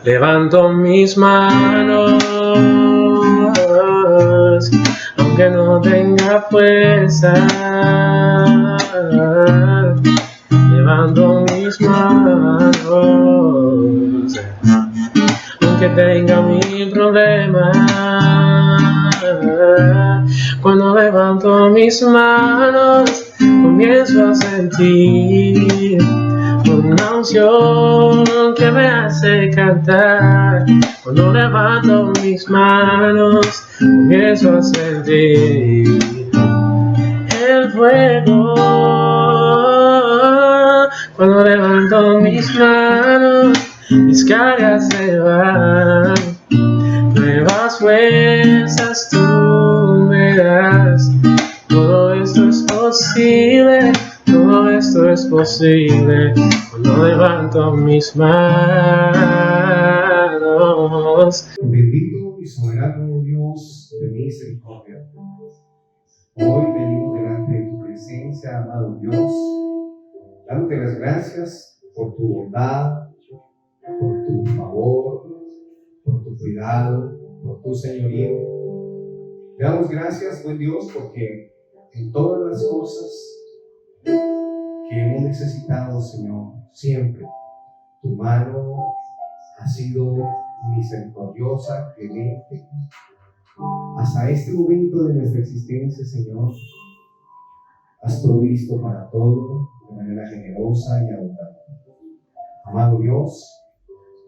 Levanto mis manos, aunque no tenga fuerza. Levanto mis manos, aunque tenga mil problemas. Cuando levanto mis manos, comienzo a sentir una unción que me hace cantar. Cuando levanto mis manos, comienzo a sentir el fuego. Cuando levanto mis manos, mis cargas se van. Nuevas fuerzas tú me das. Todo esto es posible. Todo esto es posible cuando levanto mis manos. Bendito y soberano Dios de misericordia, hoy venimos delante de tu presencia, amado Dios, dándote las gracias por tu bondad, por tu favor, por tu cuidado, por tu señorío. Te damos gracias, buen Dios, porque en todas las cosas que hemos necesitado, Señor, siempre tu mano ha sido misericordiosa, clemente. Hasta este momento de nuestra existencia, Señor, has provisto para todo de manera generosa y abundante. Amado Dios,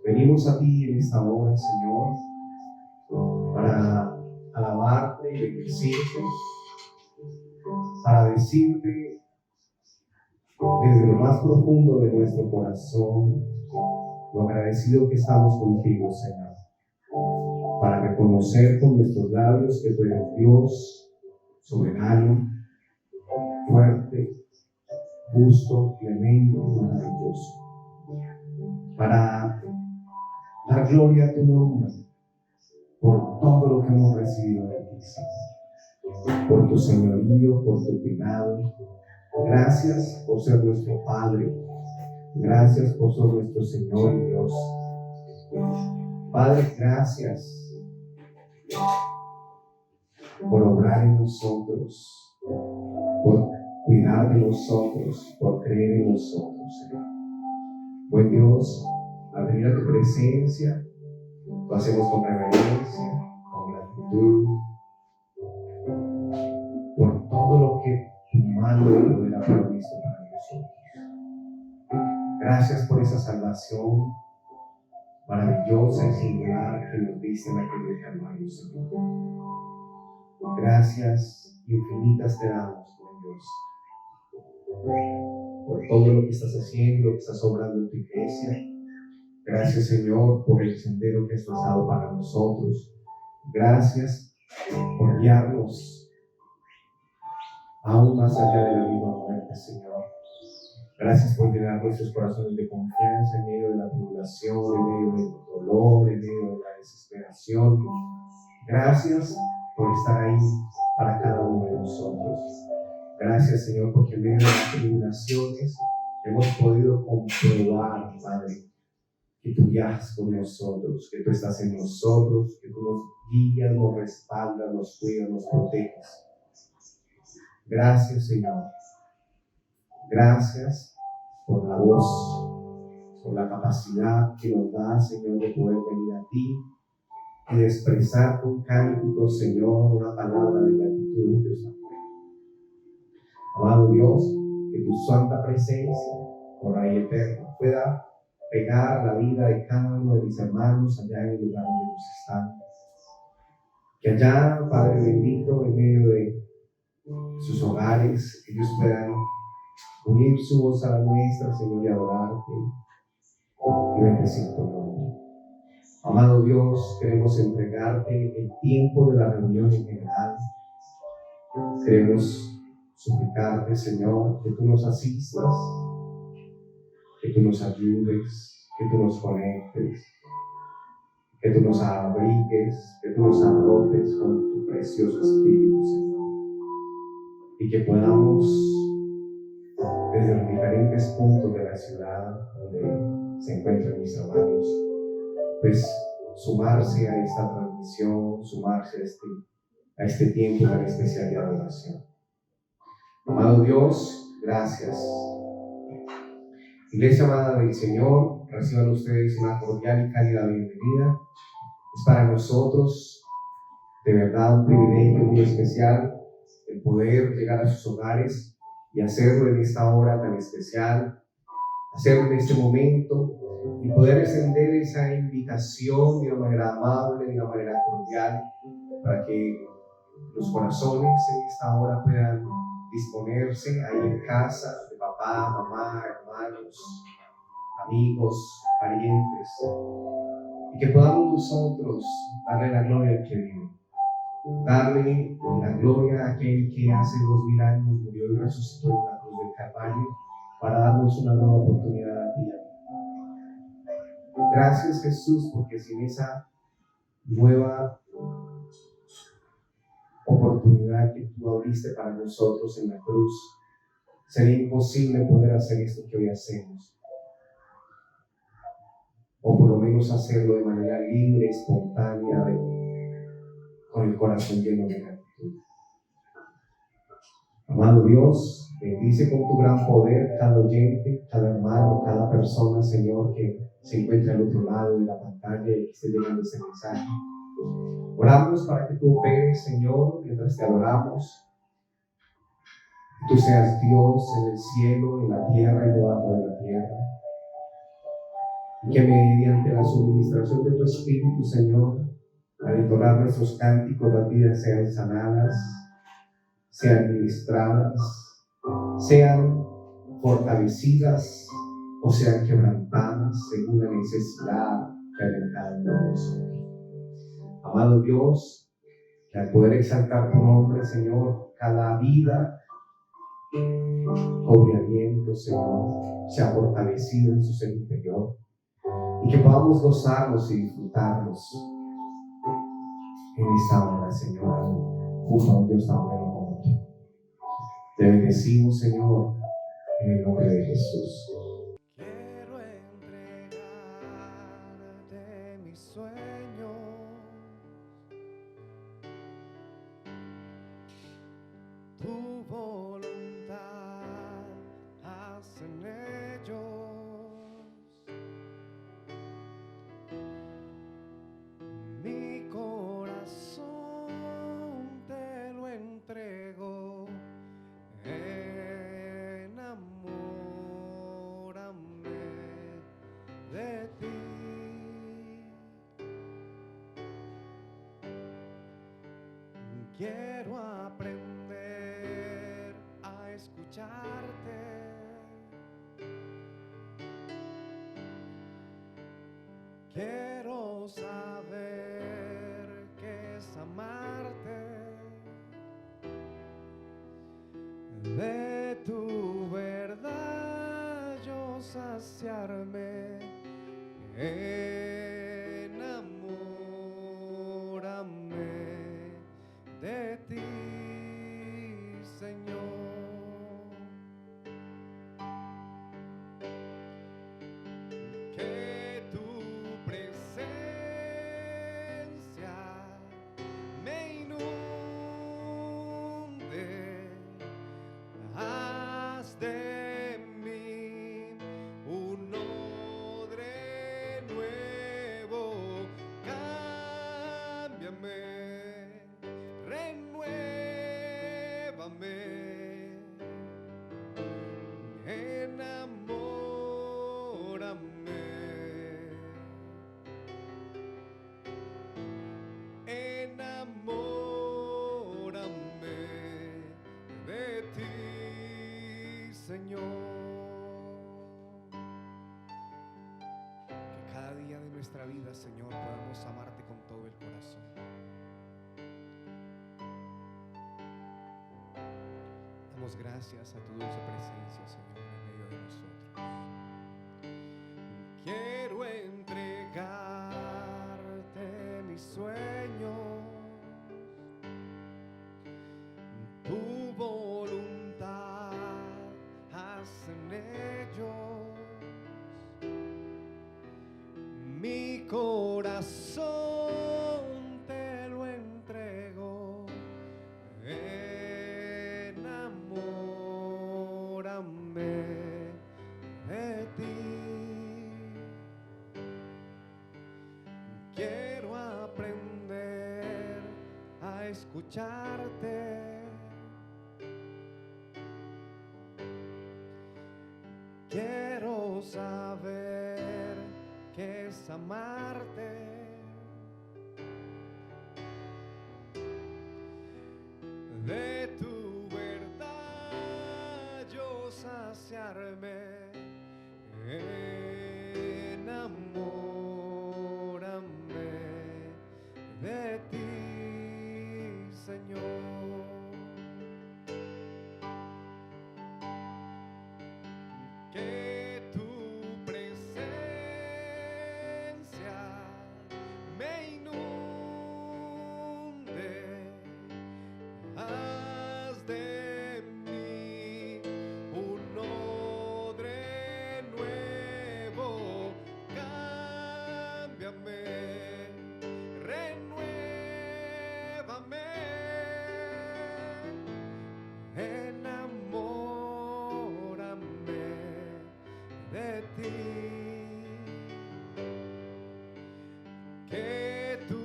venimos a ti en esta hora, Señor, para alabarte y bendecirte, para decirte desde lo más profundo de nuestro corazón lo agradecido que estamos contigo, Señor, para reconocer con nuestros labios que tú eres Dios soberano, fuerte, justo, clemente, maravilloso, para dar gloria a tu nombre por todo lo que hemos recibido de ti, Señor, por tu señorío, por tu cuidado. Gracias por ser nuestro Padre, gracias por ser nuestro Señor y Dios. Padre, gracias por obrar en nosotros, por cuidar de nosotros, por creer en nosotros, Señor. Buen Dios, al venir a tu presencia, lo hacemos con reverencia, con gratitud, por todo lo que tu mano de poder ha provisto para nosotros. Gracias por esa salvación maravillosa y singular que nos diste en aquel Calvario, Señor. Gracias infinitas te damos, buen Dios, por todo lo que estás haciendo, lo que estás obrando en tu iglesia. Gracias, Señor, por el sendero que has trazado para nosotros. Gracias por guiarnos aún más allá de la misma muerte, Señor. Gracias por llenar nuestros corazones de confianza en medio de la tribulación, en medio del dolor, en medio de la desesperación. Gracias por estar ahí para cada uno de nosotros. Gracias, Señor, porque en medio de las tribulaciones hemos podido comprobar, Padre, que tú viajas con nosotros, que tú estás en nosotros, que tú nos guías, nos respaldas, nos cuidas, nos proteges. Gracias, Señor. Gracias por la voz, por la capacidad que nos da, Señor, de poder venir a ti y de expresar con cánticos, Señor, una palabra de gratitud en Dios. Amado Dios, que tu santa presencia, por ahí eterno, pueda pegar la vida de cada uno de mis hermanos allá en el lugar donde ellos están. Que allá, Padre bendito, en medio de sus hogares, ellos puedan unir su voz a la nuestra, Señor, y adorarte y bendecir tu nombre. Amado Dios, queremos entregarte el tiempo de la reunión en general. Queremos suplicarte, Señor, que tú nos asistas, que tú nos ayudes, que tú nos conectes, que tú nos abrigues, que tú nos arropes con tu precioso Espíritu, Señor, y que podamos, desde los diferentes puntos de la ciudad donde se encuentran mis hermanos, pues sumarse a esta transmisión, sumarse a este tiempo tan especial de adoración. Amado Dios, gracias. Iglesia amada del Señor, reciban ustedes una cordial y cálida bienvenida. Es para nosotros de verdad un privilegio muy especial el poder llegar a sus hogares y hacerlo en esta hora tan especial, hacerlo en este momento y poder extender esa invitación de una manera amable, de una manera cordial, para que los corazones en esta hora puedan disponerse ahí en casa, de papá, mamá, hermanos, amigos, parientes, y que podamos nosotros darle la gloria al que vive, darle la gloria a aquel que hace 2000 años murió y resucitó en la cruz del Calvario para darnos una nueva oportunidad a ti y a mí. Gracias, Jesús, porque sin esa nueva oportunidad que tú abriste para nosotros en la cruz, sería imposible poder hacer esto que hoy hacemos, o por lo menos hacerlo de manera libre, espontánea, con el corazón lleno de gratitud. Amado Dios, bendice con tu gran poder cada oyente, cada hermano, cada persona, Señor, que se encuentra al otro lado de la pantalla y que esté llegando este mensaje. Oramos para que tú operes, Señor, mientras te adoramos. Que tú seas Dios en el cielo, en la tierra y debajo de la tierra. Y que mediante la suministración de tu Espíritu, Señor, al entonar nuestros cánticos, las vidas sean sanadas, sean ministradas, sean fortalecidas o sean quebrantadas según la necesidad que hay en cada uno de nosotros. Amado Dios, que al poder exaltar tu nombre, Señor, cada vida cobre aliento, Señor, sea fortalecido en su ser interior y que podamos gozarnos y disfrutarnos en esta hora, Señor, junto a un Dios tan bueno como tú. Te bendecimos, Señor, en el nombre de Jesús. Quiero entregarte mis sueños, tu voluntad hacen ellos, mi corazón te lo entrego. Enamórame de ti. Quiero aprender a escucharte. Quiero saber qué es amarte. De tu verdad yo saciarme, enamórame de ti, Señor. Que tu presencia me inunde. Haz de mí un odre nuevo, cámbiame, renuévame, enamórame, enamórame de ti, Señor. Que cada día de nuestra vida, Señor, podamos amarte con todo el corazón. Damos gracias a tu dulce presencia, Señor, en medio de nosotros. Quiero entregarte mis sueños, tu voluntad hacen ellos, mi corazón Quiero aprender a escucharte. Quiero saber qué es amarte. De tu verdad yo saciarme. Enamórame de ti, Señor. Que tu presencia me inunde. Haz de mí un odre nuevo. Cámbiame, renuévame. Enamórame de ti. Que tu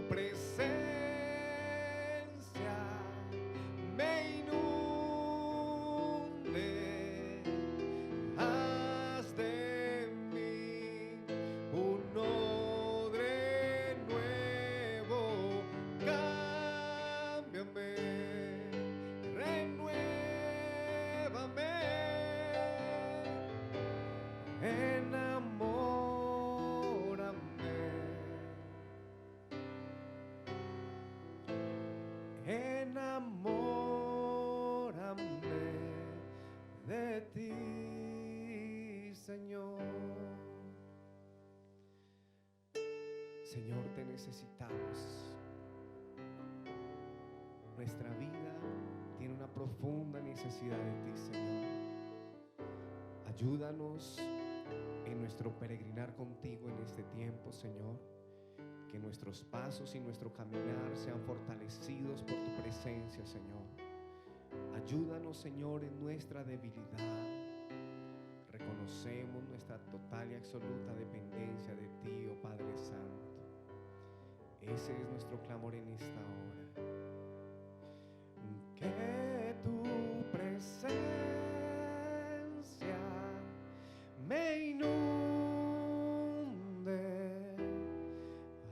presencia me inunde. Haz de mí un odre nuevo. Cámbiame, renuévame. Enamórame. Enamórame de ti, Señor. Señor, te necesitamos. Nuestra vida tiene una profunda necesidad de ti, Señor. Ayúdanos en nuestro peregrinar contigo en este tiempo, Señor. Que nuestros pasos y nuestro caminar sean fortalecidos por tu presencia, Señor. Ayúdanos, Señor, en nuestra debilidad. Reconocemos nuestra total y absoluta dependencia de ti, oh Padre Santo. Ese es nuestro clamor en esta hora. Que tu presencia me inunde.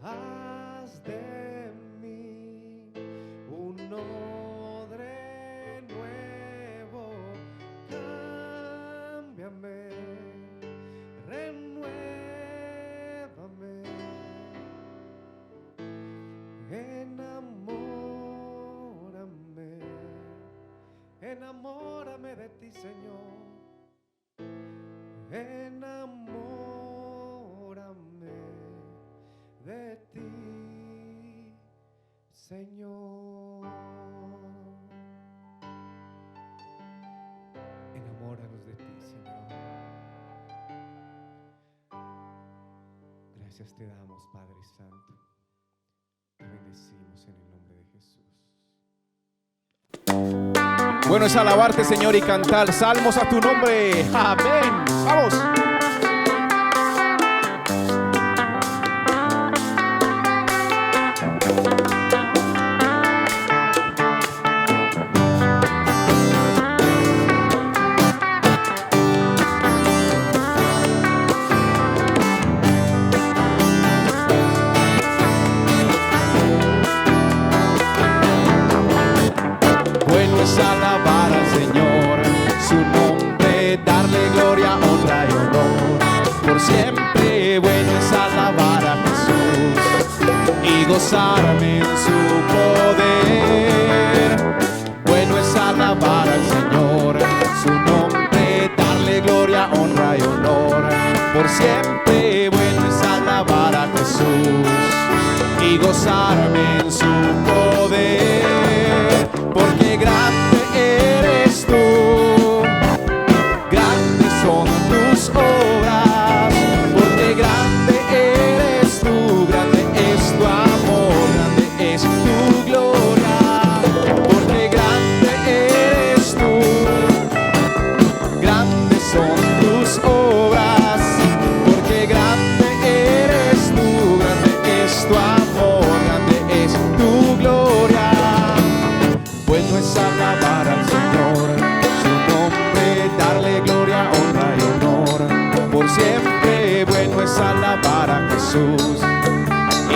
Haz de mí un odre nuevo. Cámbiame, renuévame. Enamórame, enamórame de ti, Señor. Enamórame de ti, Señor. Enamóranos de ti, Señor. Gracias te damos, Padre Santo. Te bendecimos en el nombre de Jesús. Bueno es alabarte, Señor, y cantar salmos a tu nombre. Amén. Vamos. Alabar al Señor, su nombre, darle gloria, honra y honor. Por siempre bueno es alabar a Jesús y gozarme en su poder. Bueno es alabar al Señor, su nombre, darle gloria, honra y honor. Por siempre bueno es alabar a Jesús y gozarme en su poder. Porque grande eres tú, grandes son tus obras. Porque grande eres tú, grande es tu amor, grande es tu gloria. Porque grande eres tú, grandes son tus obras. Porque grande eres tú, grande es Jesús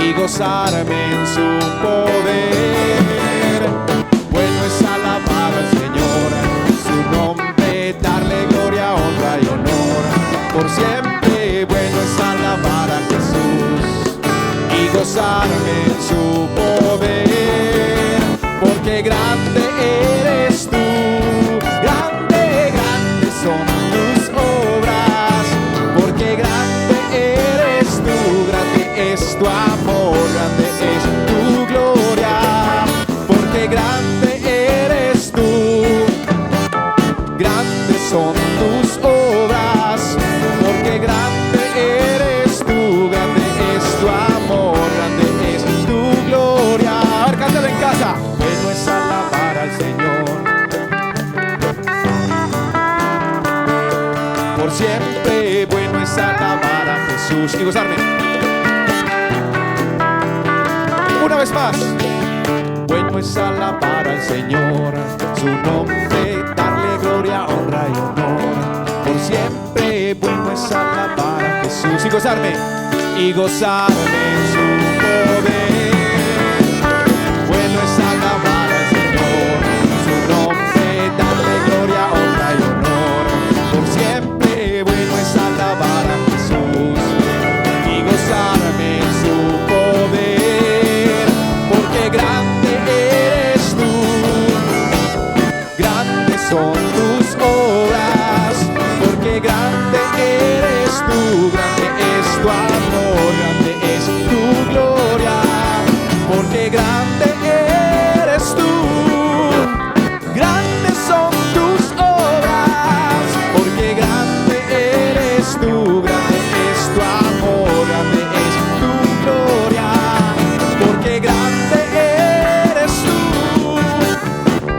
y gozarme en su poder. Bueno es alabar al Señor, su nombre, darle gloria, honra y honor. Por siempre bueno es alabar a Jesús y gozarme en su poder. Porque grande eres tú, grande, grandes son tus obras. Porque grande eres tú, grande es tu amor, grande es tu gloria. Porque grande eres tú, grandes son tus obras. Porque grande eres tú, grande es tu amor, grande es tu gloria. Ahora cántalo en casa. Bueno es alabar al Señor, por siempre bueno es alabar a Jesús y gozarme. Una vez más. Bueno es alabar al Señor, su nombre, darle gloria, honra y honor. Por siempre bueno es alabar a Jesús y gozarme en su poder. Bueno es alabar al Señor, su nombre, darle gloria, honra y honor. Por siempre bueno es alabar a Jesús y gozarme en su poder. Porque grande eres tú, grandes son tus obras. Porque grande eres tú, grande es tu amor, grande es tu gloria. Porque grande eres tú, grandes son tus obras. Porque grande eres tú, grande es tu amor, grande es tu gloria. Porque grande eres tú,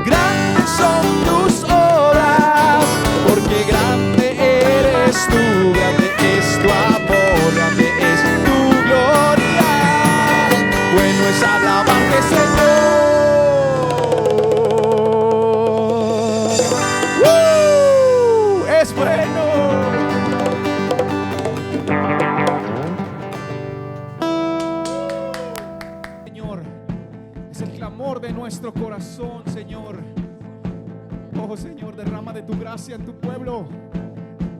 grandes son tus obras. Porque grande eres tú, grande es tu amor, grande es tu gloria. Bueno es alabarte, Señor. Es bueno. Señor, es el clamor de nuestro corazón, Señor. Oh Señor, derrama de tu gracia en tu pueblo.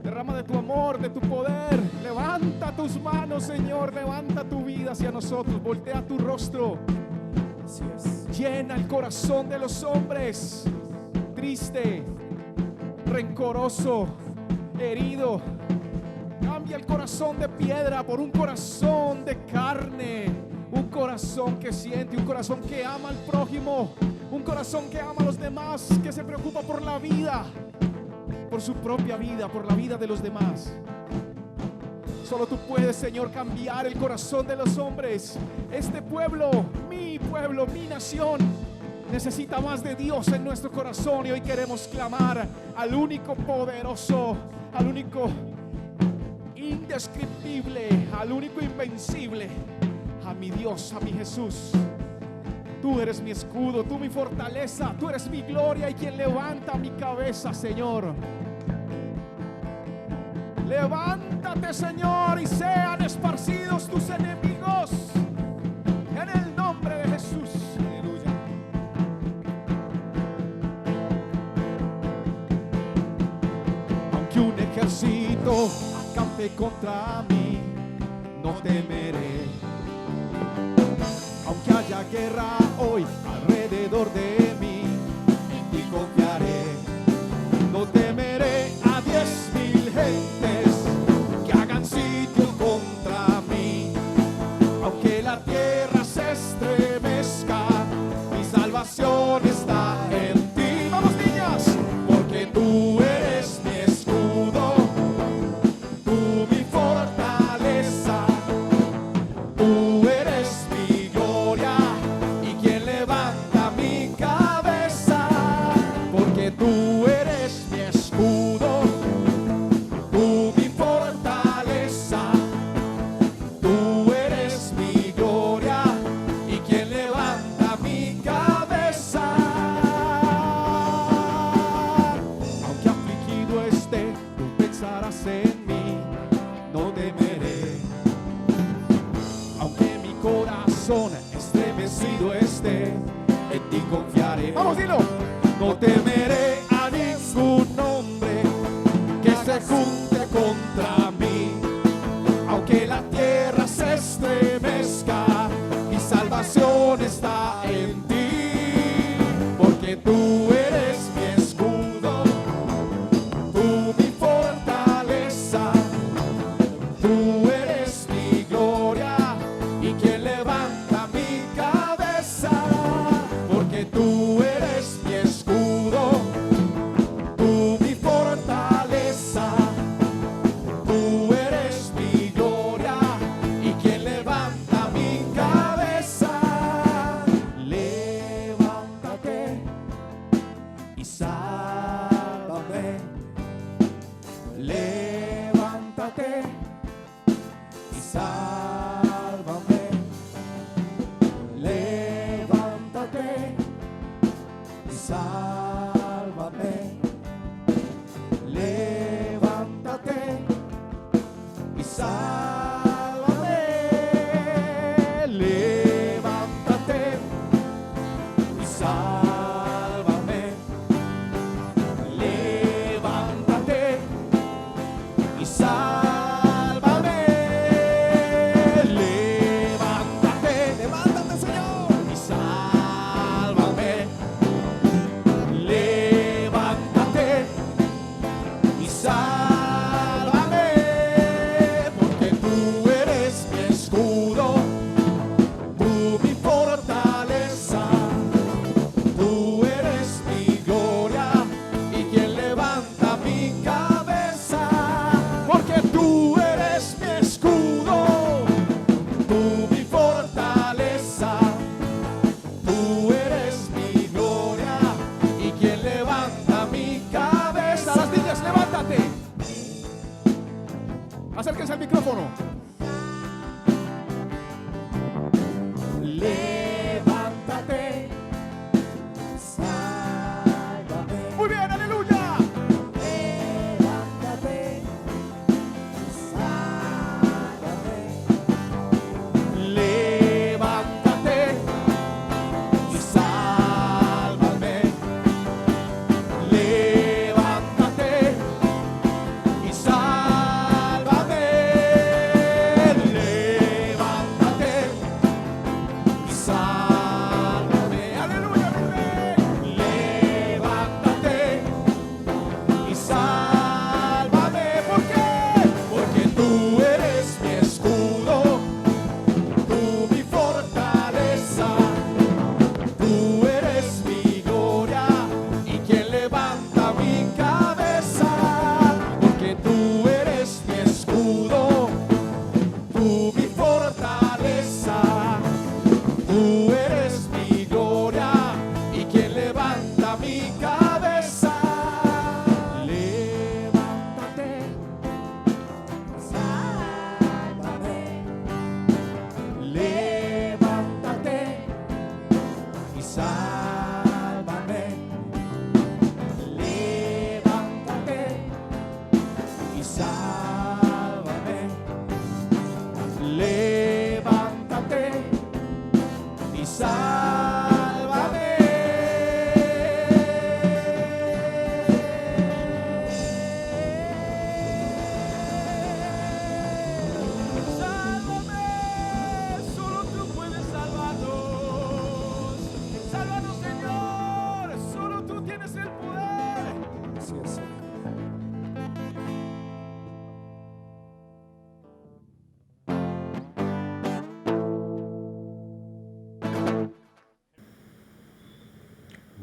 Derrama de tu amor, de tu poder. Levanta tus manos, Señor. Levanta tu vida hacia nosotros. Voltea tu rostro. Así es. Llena el corazón de los hombres. Triste, rencoroso, herido. Cambia el corazón de piedra por un corazón de carne. Un corazón que siente, un corazón que ama al prójimo. Un corazón que ama a los demás, que se preocupa por la vida, por su propia vida, por la vida de los demás. Solo tú puedes, Señor, cambiar el corazón de los hombres. Este pueblo, mi nación, necesita más de Dios en nuestro corazón. Y hoy queremos clamar al único poderoso, al único indescriptible, al único invencible, a mi Dios, a mi Jesús. Tú eres mi escudo, tú mi fortaleza, tú eres mi gloria y quien levanta mi cabeza, Señor. Levántate, Señor, y sean esparcidos tus enemigos en el nombre de Jesús. Aleluya. Aunque un ejército acampe contra mí, no temeré. Aunque haya guerra hoy alrededor de mí, en ti confiaré. No temeré a 10,000 gentes que hagan sitio contra mí. Aunque la tierra se estremezca, mi salvación está en ti. Vamos, niñas, porque tú eres mi escudo, tú mi fortaleza, tú eres mi gloria y quien levanta mi cabeza. corazón estremecido esté, en ti confiaré. Vamos, dilo. No temeré a ningún hombre que se junte contra mí, aunque la tierra se estremezca, mi salvación está en ti, porque tú eres mi escudo, tú mi fortaleza, tú eres mi gloria y quien levanta mi cabeza, porque tú eres mi escudo, tú mi fortaleza, tú eres mi gloria y quien levanta mi cabeza. Levántate y sálvame, levántate y sálvame, levántate y sálvame, levántate y sálvame, levántate y sálvame, levántate y sálvame, levántate, levántate, Señor, y sálvame, levántate y sálvame, porque tú eres mi escudo, tú mi fortaleza, tú eres mi gloria y quien levanta mi cabeza, porque tú eres mi escudo, tú mi fortaleza, tú eres mi gloria y quien levanta mi cabeza. Las niñas, levántate. Acérquense al micrófono. Levántate, sálvame. Muy bien, aleluya. Levántate, sálvame. Levántate y sálvame. Levántate y sálvame. Levántate y sálvame. Aleluya, mi rey. Levántate y sálvame. ¿Por qué? Porque tú eres mi escudo, tú mi fortaleza, tú eres mi gloria y quien levanta mi cabeza, porque tú eres mi escudo, tú mi fortaleza, tú eres mi gloria y quien levanta mi cabeza. Levántate, sálvame, levántate y sálvame, levántate y sálvame, levántate y sálvame. Sálvame, solo tú puedes salvarnos. Sálvanos, Señor, solo tú tienes el poder. Así es, Señor.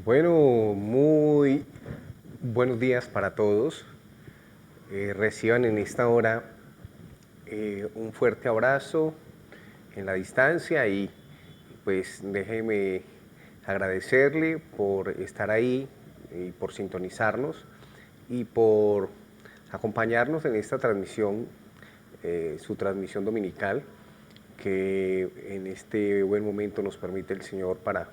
Bueno, muy buenos días para todos. Reciban en esta hora un fuerte abrazo en la distancia y pues déjeme agradecerle por estar ahí y por sintonizarnos y por acompañarnos en esta transmisión, su transmisión dominical, que en este buen momento nos permite el Señor para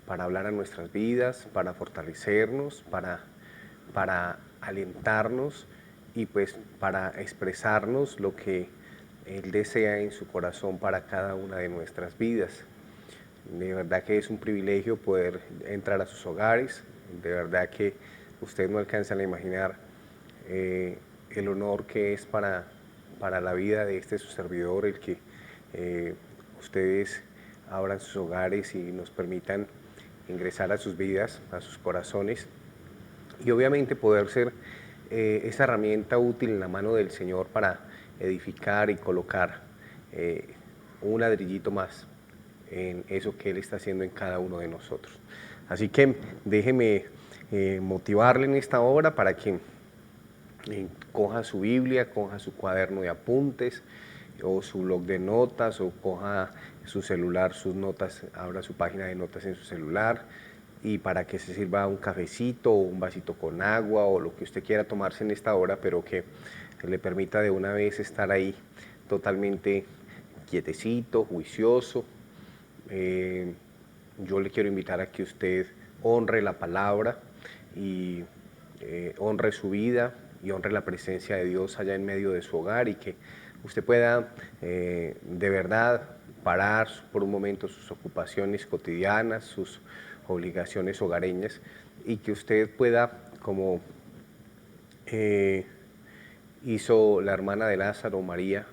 hablar a nuestras vidas, para fortalecernos, para alentarnos y pues para expresarnos lo que Él desea en su corazón para cada una de nuestras vidas. De verdad que es un privilegio poder entrar a sus hogares. De verdad que ustedes no alcanzan a imaginar el honor que es para la vida de su servidor, el que ustedes abran sus hogares y nos permitan ingresar a sus vidas, a sus corazones, y obviamente poder ser esa herramienta útil en la mano del Señor para edificar y colocar un ladrillito más en eso que Él está haciendo en cada uno de nosotros. Así que déjeme motivarle en esta hora para que coja su Biblia, coja su cuaderno de apuntes o su blog de notas, o coja su celular, sus notas, abra su página de notas en su celular, y para que se sirva un cafecito o un vasito con agua o lo que usted quiera tomarse en esta hora, pero que le permita de una vez estar ahí totalmente quietecito, juicioso. Yo le quiero invitar a que usted honre la palabra y honre su vida y honre la presencia de Dios allá en medio de su hogar, y que usted pueda de verdad parar por un momento sus ocupaciones cotidianas, sus obligaciones hogareñas, y que usted pueda, como hizo la hermana de Lázaro, María,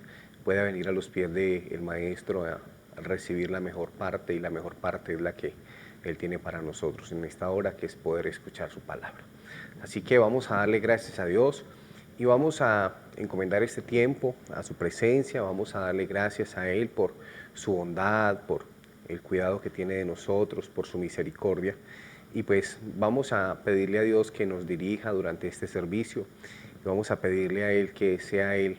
pueda venir a los pies del Maestro a recibir la mejor parte, y la mejor parte es la que Él tiene para nosotros en esta hora, que es poder escuchar su palabra. Así que vamos a darle gracias a Dios y vamos a encomendar este tiempo a su presencia. Vamos a darle gracias a Él por su bondad, por el cuidado que tiene de nosotros, por su misericordia. Y pues vamos a pedirle a Dios que nos dirija durante este servicio. Y vamos a pedirle a Él que sea Él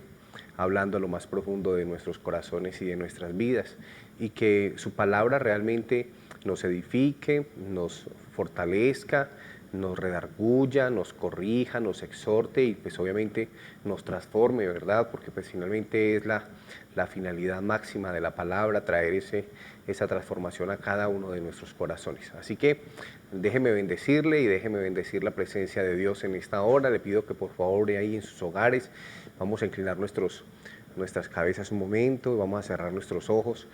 hablando a lo más profundo de nuestros corazones y de nuestras vidas, y que su palabra realmente nos edifique, nos fortalezca, nos redarguya, nos corrija, nos exhorte y pues obviamente nos transforme, ¿verdad? Porque pues finalmente es la finalidad máxima de la palabra, traer esa transformación a cada uno de nuestros corazones. Así que déjeme bendecirle y déjeme bendecir la presencia de Dios en esta hora. Le pido que por favor ahí en sus hogares vamos a inclinar nuestras cabezas un momento, vamos a cerrar nuestros ojos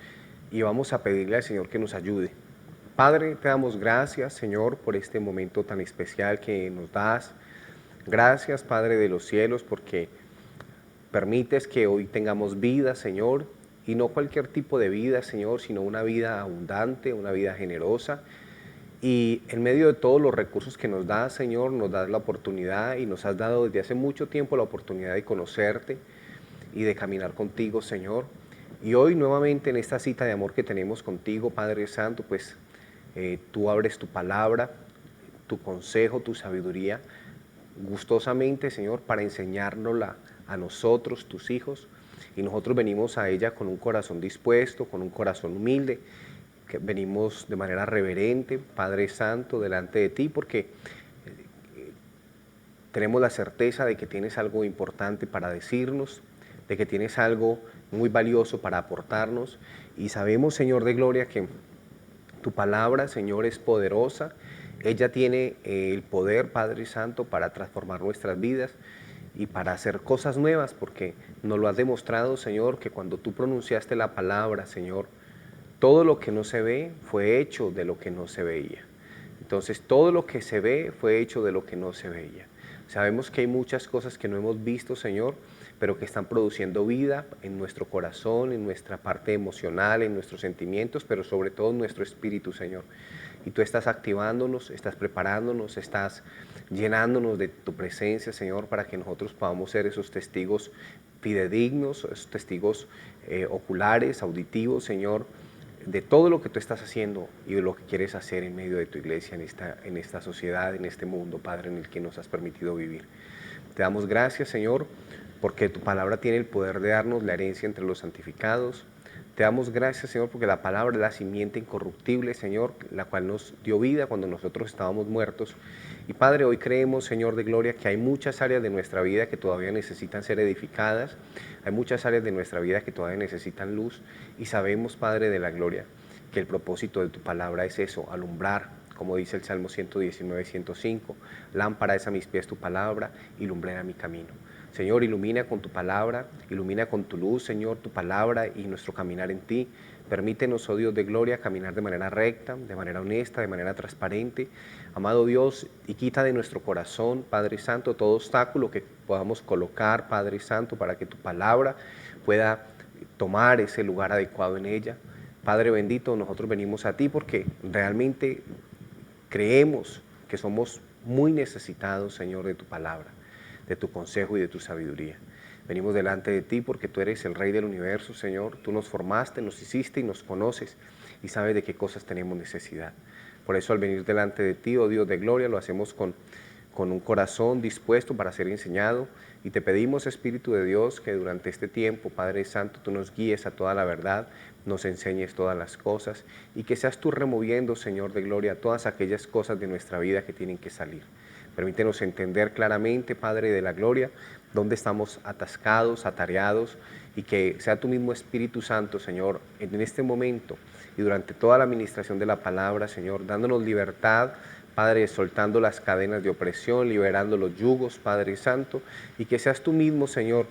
y vamos a pedirle al Señor que nos ayude. Padre, te damos gracias, Señor, por este momento tan especial que nos das. Gracias, Padre de los cielos, porque permites que hoy tengamos vida, Señor, y no cualquier tipo de vida, Señor, sino una vida abundante, una vida generosa. Y en medio de todos los recursos que nos das, Señor, nos das la oportunidad, y nos has dado desde hace mucho tiempo la oportunidad de conocerte y de caminar contigo, Señor. Y hoy nuevamente en esta cita de amor que tenemos contigo, Padre Santo, pues tú abres tu palabra, tu consejo, tu sabiduría, gustosamente, Señor, para enseñárnosla a nosotros, tus hijos, y nosotros venimos a ella con un corazón dispuesto, con un corazón humilde, que venimos de manera reverente, Padre Santo, delante de ti, porque tenemos la certeza de que tienes algo importante para decirnos, de que tienes algo muy valioso para aportarnos, y sabemos, Señor de gloria, que tu palabra, Señor, es poderosa. Ella tiene el poder, Padre Santo, para transformar nuestras vidas y para hacer cosas nuevas, porque nos lo has demostrado, Señor, que cuando tú pronunciaste la palabra, Señor, todo lo que no se ve fue hecho de lo que no se veía. Entonces, todo lo que se ve fue hecho de lo que no se veía. Sabemos que hay muchas cosas que no hemos visto, Señor, pero que están produciendo vida en nuestro corazón, en nuestra parte emocional, en nuestros sentimientos, pero sobre todo en nuestro espíritu, Señor. Y tú estás activándonos, estás preparándonos, estás llenándonos de tu presencia, Señor, para que nosotros podamos ser esos testigos fidedignos, esos testigos oculares, auditivos, Señor, de todo lo que tú estás haciendo y de lo que quieres hacer en medio de tu iglesia, en esta sociedad, en este mundo, Padre, en el que nos has permitido vivir. Te damos gracias, Señor, porque tu palabra tiene el poder de darnos la herencia entre los santificados. Te damos gracias, Señor, porque la palabra es la simiente incorruptible, Señor, la cual nos dio vida cuando nosotros estábamos muertos. Y Padre, hoy creemos, Señor de gloria, que hay muchas áreas de nuestra vida que todavía necesitan ser edificadas. Hay muchas áreas de nuestra vida que todavía necesitan luz. Y sabemos, Padre de la gloria, que el propósito de tu palabra es eso, alumbrar, como dice el Salmo 119, 105. Lámpara es a mis pies tu palabra y lumbrera mi camino. Señor, ilumina con tu palabra, ilumina con tu luz, Señor, tu palabra y nuestro caminar en ti. Permítenos, oh Dios de gloria, caminar de manera recta, de manera honesta, de manera transparente. Amado Dios, y quita de nuestro corazón, Padre Santo, todo obstáculo que podamos colocar, Padre Santo, para que tu palabra pueda tomar ese lugar adecuado en ella. Padre bendito, nosotros venimos a ti porque realmente creemos que somos muy necesitados, Señor, de tu palabra, de tu consejo y de tu sabiduría. Venimos delante de ti porque tú eres el Rey del universo, Señor. Tú nos formaste, nos hiciste y nos conoces y sabes de qué cosas tenemos necesidad. Por eso al venir delante de ti, oh Dios de gloria, lo hacemos con un corazón dispuesto para ser enseñado y te pedimos, Espíritu de Dios, que durante este tiempo, Padre Santo, tú nos guíes a toda la verdad, nos enseñes todas las cosas y que seas tú removiendo, Señor de gloria, todas aquellas cosas de nuestra vida que tienen que salir. Permítenos entender claramente, Padre de la gloria, dónde estamos atascados, atareados, y que sea tu mismo Espíritu Santo, Señor, en este momento y durante toda la administración de la palabra, Señor, dándonos libertad, Padre, soltando las cadenas de opresión, liberando los yugos, Padre Santo, y que seas tú mismo, Señor,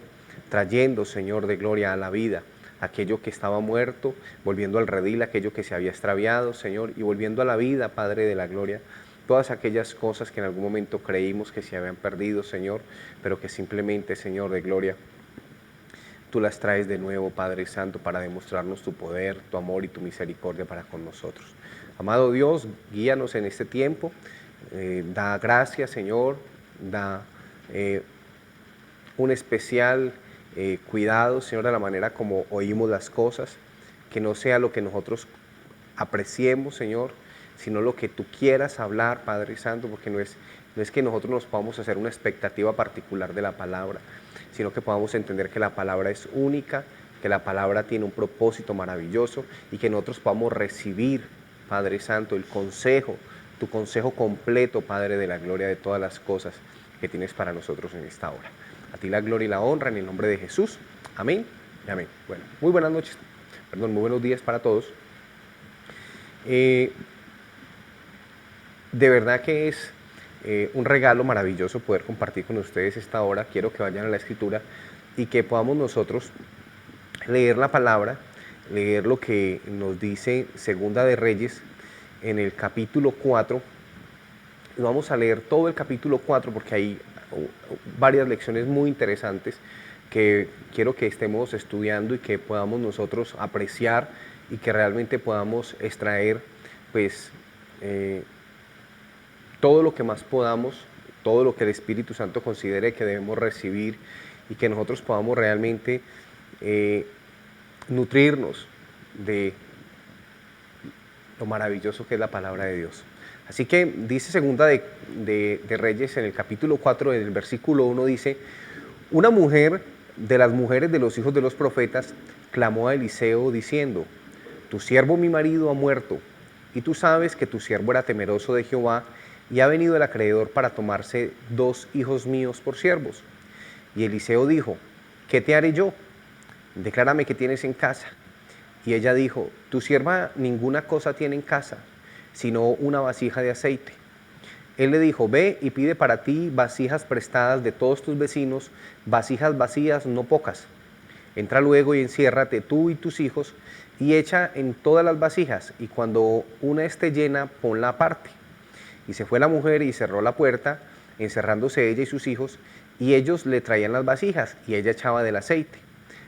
trayendo, Señor de gloria, a la vida aquello que estaba muerto, volviendo al redil aquello que se había extraviado, Señor, y volviendo a la vida, Padre de la gloria, todas aquellas cosas que en algún momento creímos que se habían perdido, Señor, pero que simplemente, Señor de gloria, tú las traes de nuevo, Padre Santo, para demostrarnos tu poder, tu amor y tu misericordia para con nosotros. Amado Dios, guíanos en este tiempo, da gracia, Señor, da un especial cuidado, Señor, de la manera como oímos las cosas, que no sea lo que nosotros apreciemos, Señor, sino lo que tú quieras hablar, Padre Santo, porque no es que nosotros nos podamos hacer una expectativa particular de la palabra, sino que podamos entender que la palabra es única, que la palabra tiene un propósito maravilloso y que nosotros podamos recibir, Padre Santo, el consejo, tu consejo completo, Padre de la gloria, de todas las cosas que tienes para nosotros en esta hora. A ti la gloria y la honra en el nombre de Jesús. Amén y amén. Bueno, muy buenas noches, muy buenos días para todos. De verdad que es un regalo maravilloso poder compartir con ustedes esta hora. Quiero que vayan a la Escritura y que podamos nosotros leer la palabra, leer lo que nos dice Segunda de Reyes en el capítulo 4. Y vamos a leer todo el capítulo 4 porque hay varias lecciones muy interesantes que quiero que estemos estudiando y que podamos nosotros apreciar y que realmente podamos extraer pues todo lo que más podamos, todo lo que el Espíritu Santo considere que debemos recibir y que nosotros podamos realmente nutrirnos de lo maravilloso que es la palabra de Dios. Así que dice Segunda de Reyes en el capítulo 4, en el versículo 1, dice: una mujer de las mujeres de los hijos de los profetas clamó a Eliseo diciendo: tu siervo mi marido ha muerto, y tú sabes que tu siervo era temeroso de Jehová, y ha venido el acreedor para tomarse 2 hijos míos por siervos. Y Eliseo dijo: ¿qué te haré yo? Declárame qué tienes en casa. Y ella dijo: tu sierva ninguna cosa tiene en casa, sino una vasija de aceite. Él le dijo: ve y pide para ti vasijas prestadas de todos tus vecinos, vasijas vacías, no pocas. Entra luego y enciérrate tú y tus hijos, y echa en todas las vasijas, y cuando una esté llena, ponla aparte. Y se fue la mujer y cerró la puerta, encerrándose ella y sus hijos, y ellos le traían las vasijas, y ella echaba del aceite.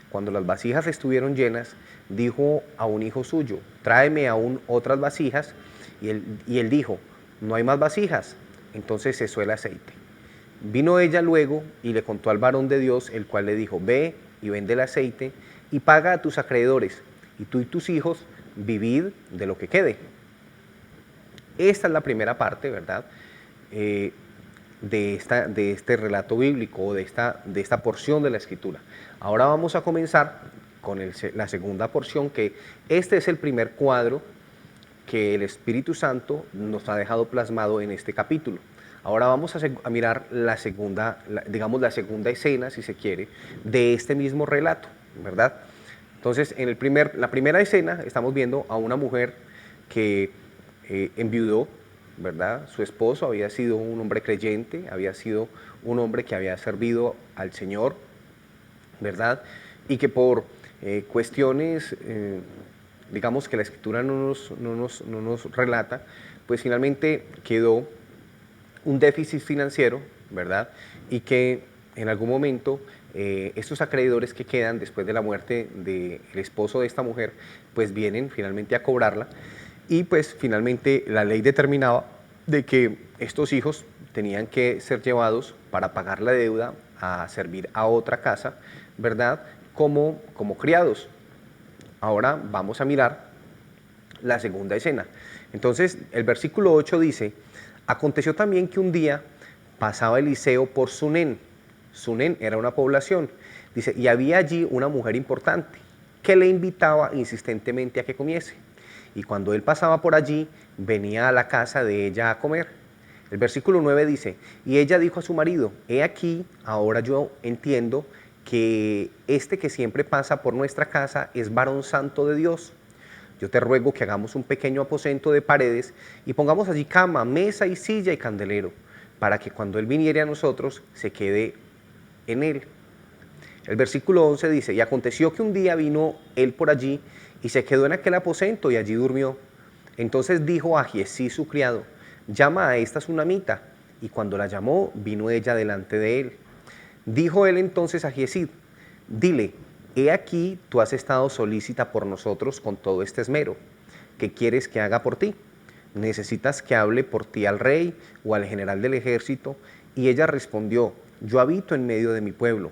Cuando las vasijas estuvieron llenas, dijo a un hijo suyo: tráeme aún otras vasijas. Y él dijo: no hay más vasijas. Entonces cesó el aceite. Vino ella luego y le contó al varón de Dios, el cual le dijo: ve y vende el aceite y paga a tus acreedores, y tú y tus hijos vivid de lo que quede. Esta es la primera parte, ¿verdad?, de este relato bíblico, o de esta porción de la Escritura. Ahora vamos a comenzar con la segunda porción, que este es el primer cuadro que el Espíritu Santo nos ha dejado plasmado en este capítulo. Ahora vamos a mirar la segunda escena, si se quiere, de este mismo relato, ¿verdad? Entonces, en la primera escena estamos viendo a una mujer que enviudó, ¿verdad? Su esposo había sido un hombre creyente, había sido un hombre que había servido al Señor, ¿verdad? Y que por cuestiones, digamos que la Escritura no nos relata, pues finalmente quedó un déficit financiero, ¿verdad? Y que en algún momento estos acreedores que quedan después de la muerte del esposo de esta mujer, pues vienen finalmente a cobrarla, y pues finalmente la ley determinaba de que estos hijos tenían que ser llevados para pagar la deuda a servir a otra casa, ¿verdad? Como criados. Ahora vamos a mirar la segunda escena. Entonces el versículo 8 dice: aconteció también que un día pasaba Eliseo por Sunén. Sunén era una población. Dice, y había allí una mujer importante que le invitaba insistentemente a que comiese. Y cuando él pasaba por allí, venía a la casa de ella a comer. El versículo 9 dice, y ella dijo a su marido, he aquí, ahora yo entiendo que este que siempre pasa por nuestra casa es varón santo de Dios. Yo te ruego que hagamos un pequeño aposento de paredes y pongamos allí cama, mesa y silla y candelero, para que cuando él viniere a nosotros se quede en él. El versículo 11 dice, y aconteció que un día vino él por allí y se quedó en aquel aposento y allí durmió. Entonces dijo a Giesí su criado, llama a esta sunamita. Y cuando la llamó, vino ella delante de él. Dijo él entonces a Giesí, dile, he aquí tú has estado solícita por nosotros con todo este esmero. ¿Qué quieres que haga por ti? ¿Necesitas que hable por ti al rey o al general del ejército? Y ella respondió, yo habito en medio de mi pueblo.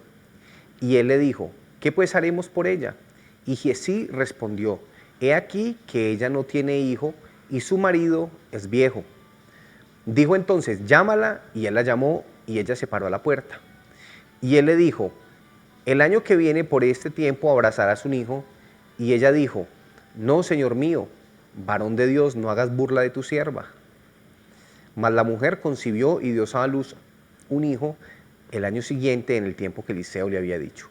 Y él le dijo, ¿qué pues haremos por ella? Y Giesí respondió, he aquí que ella no tiene hijo y su marido es viejo. Dijo entonces, llámala, y él la llamó y ella se paró a la puerta. Y él le dijo, el año que viene por este tiempo abrazarás un hijo. Y ella dijo, no, señor mío, varón de Dios, no hagas burla de tu sierva. Mas la mujer concibió y dio a luz un hijo el año siguiente en el tiempo que Eliseo le había dicho.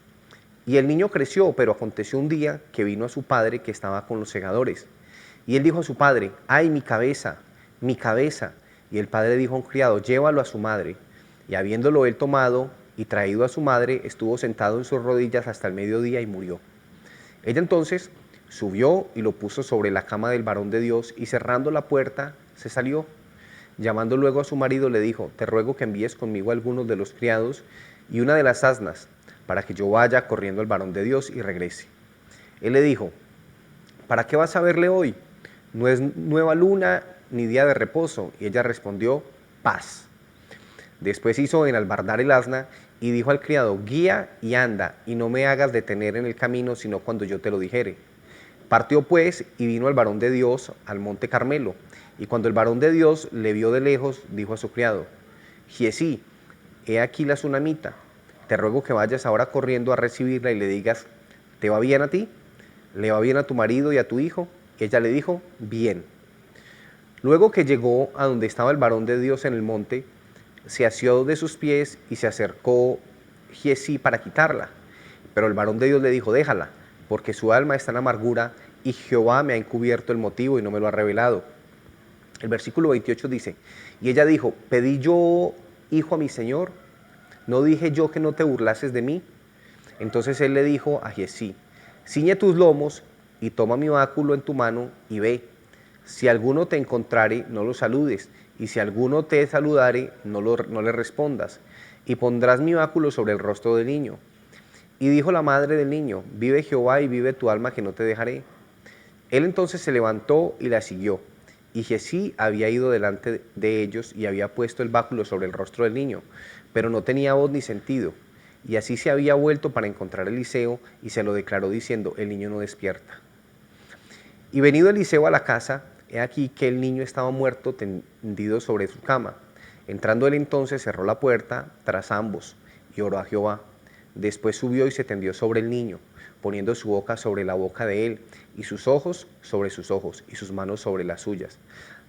Y el niño creció, pero aconteció un día que vino a su padre que estaba con los segadores. Y él dijo a su padre, ¡ay, mi cabeza, mi cabeza! Y el padre dijo a un criado, llévalo a su madre. Y habiéndolo él tomado y traído a su madre, estuvo sentado en sus rodillas hasta el mediodía y murió. Ella entonces subió y lo puso sobre la cama del varón de Dios, y cerrando la puerta se salió. Llamando luego a su marido le dijo, te ruego que envíes conmigo a algunos de los criados y una de las asnas, para que yo vaya corriendo al varón de Dios y regrese. Él le dijo, ¿para qué vas a verle hoy? No es nueva luna ni día de reposo. Y ella respondió, paz. Después hizo enalbardar el asna y dijo al criado, guía y anda, y no me hagas detener en el camino, sino cuando yo te lo dijere. Partió pues y vino al varón de Dios al monte Carmelo. Y cuando el varón de Dios le vio de lejos, dijo a su criado, Giesí, he aquí la sunamita. Te ruego que vayas ahora corriendo a recibirla y le digas, ¿te va bien a ti? ¿Le va bien a tu marido y a tu hijo? Ella le dijo, bien. Luego que llegó a donde estaba el varón de Dios en el monte, se asió de sus pies y se acercó Giesí para quitarla. Pero el varón de Dios le dijo, déjala, porque su alma está en amargura y Jehová me ha encubierto el motivo y no me lo ha revelado. El versículo 28 dice, y ella dijo, ¿pedí yo hijo a mi señor? ¿No dije yo que no te burlases de mí? Entonces él le dijo a Giesí, ciñe tus lomos y toma mi báculo en tu mano y ve. Si alguno te encontrare, no lo saludes, y si alguno te saludare, no le respondas, y pondrás mi báculo sobre el rostro del niño. Y dijo la madre del niño, vive Jehová y vive tu alma que no te dejaré. Él entonces se levantó y la siguió. Y Giesí había ido delante de ellos y había puesto el báculo sobre el rostro del niño, pero no tenía voz ni sentido. Y así se había vuelto para encontrar a Eliseo y se lo declaró diciendo, el niño no despierta. Y venido Eliseo a la casa, he aquí que el niño estaba muerto tendido sobre su cama. Entrando él entonces cerró la puerta tras ambos y oró a Jehová. Después subió y se tendió sobre el niño, poniendo su boca sobre la boca de él, y sus ojos sobre sus ojos, y sus manos sobre las suyas.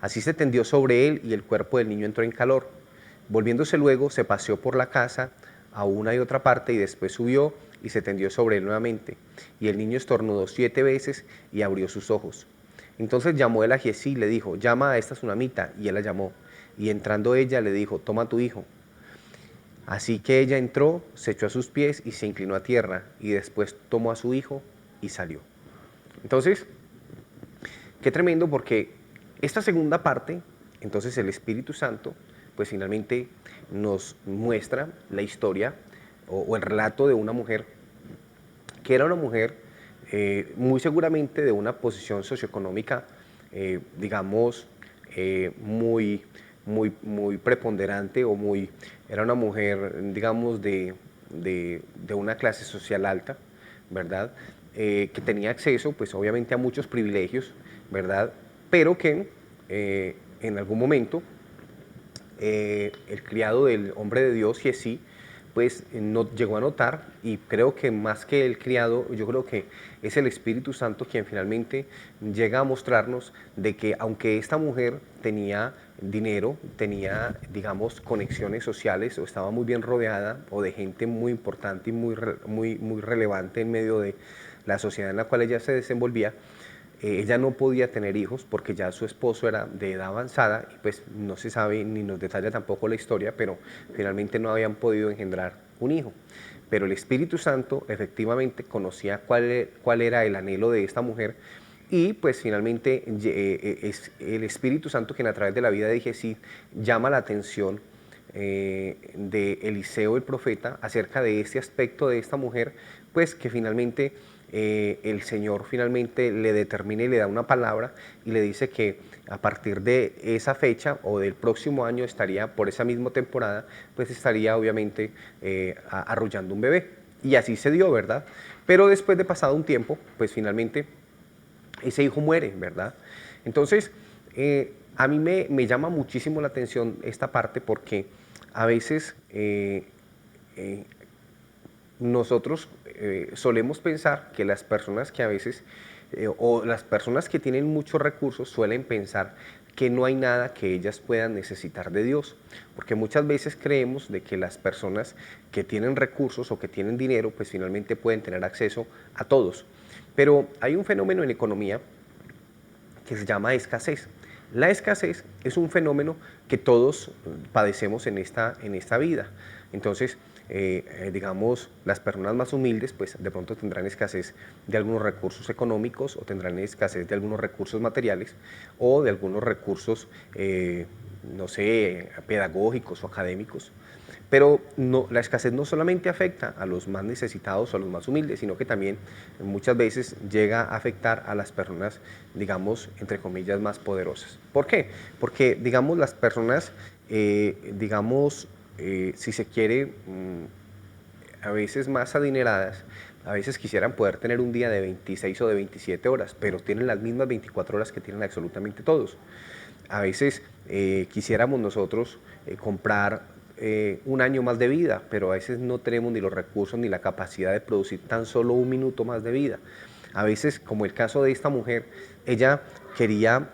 Así se tendió sobre él, y el cuerpo del niño entró en calor. Volviéndose luego, se paseó por la casa a una y otra parte, y después subió y se tendió sobre él nuevamente. Y el niño estornudó 7 veces y abrió sus ojos. Entonces llamó él a Giezi y le dijo, llama a esta tsunamita, y él la llamó. Y entrando ella le dijo, toma a tu hijo. Así que ella entró, se echó a sus pies y se inclinó a tierra, y después tomó a su hijo y salió. Entonces, qué tremendo, porque esta segunda parte, entonces el Espíritu Santo, pues finalmente nos muestra la historia o el relato de una mujer, que era una mujer muy seguramente de una posición socioeconómica, digamos, muy preponderante, o era una mujer, digamos, de una clase social alta, ¿verdad? Que tenía acceso, pues obviamente, a muchos privilegios, ¿verdad? Pero que en algún momento el criado del hombre de Dios, Giezi, pues no llegó a notar, y creo que más que el criado, yo creo que es el Espíritu Santo quien finalmente llega a mostrarnos de que aunque esta mujer tenía dinero, tenía, digamos, conexiones sociales, o estaba muy bien rodeada, o de gente muy importante y muy relevante en medio de la sociedad en la cual ella se desenvolvía, ella no podía tener hijos porque ya su esposo era de edad avanzada, y pues no se sabe ni nos detalla tampoco la historia, pero finalmente no habían podido engendrar un hijo. Pero el Espíritu Santo efectivamente conocía cuál era el anhelo de esta mujer, y pues finalmente es el Espíritu Santo quien a través de la vida de Giezi llama la atención de Eliseo el profeta acerca de este aspecto de esta mujer, pues que finalmente el Señor finalmente le determina y le da una palabra, y le dice que a partir de esa fecha o del próximo año estaría, por esa misma temporada, pues estaría obviamente arrullando un bebé. Y así se dio, ¿verdad? Pero después de pasado un tiempo, pues finalmente ese hijo muere, ¿verdad? Entonces, a mí me llama muchísimo la atención esta parte, porque a veces nosotros solemos pensar que las personas que a veces, o las personas que tienen muchos recursos, suelen pensar que no hay nada que ellas puedan necesitar de Dios, porque muchas veces creemos de que las personas que tienen recursos o que tienen dinero, pues finalmente pueden tener acceso a todos. Pero hay un fenómeno en economía que se llama escasez. La escasez es un fenómeno que todos padecemos en esta vida. Entonces, digamos, las personas más humildes, pues de pronto tendrán escasez de algunos recursos económicos, o tendrán escasez de algunos recursos materiales, o de algunos recursos, no sé, pedagógicos o académicos. Pero la escasez no solamente afecta a los más necesitados o a los más humildes, sino que también muchas veces llega a afectar a las personas, digamos, entre comillas, más poderosas. ¿Por qué? Porque, digamos, las personas, si se quiere, a veces más adineradas, a veces quisieran poder tener un día de 26 o de 27 horas, pero tienen las mismas 24 horas que tienen absolutamente todos. A veces quisiéramos nosotros comprar un año más de vida, pero a veces no tenemos ni los recursos ni la capacidad de producir tan solo un minuto más de vida. A veces, como el caso de esta mujer, ella quería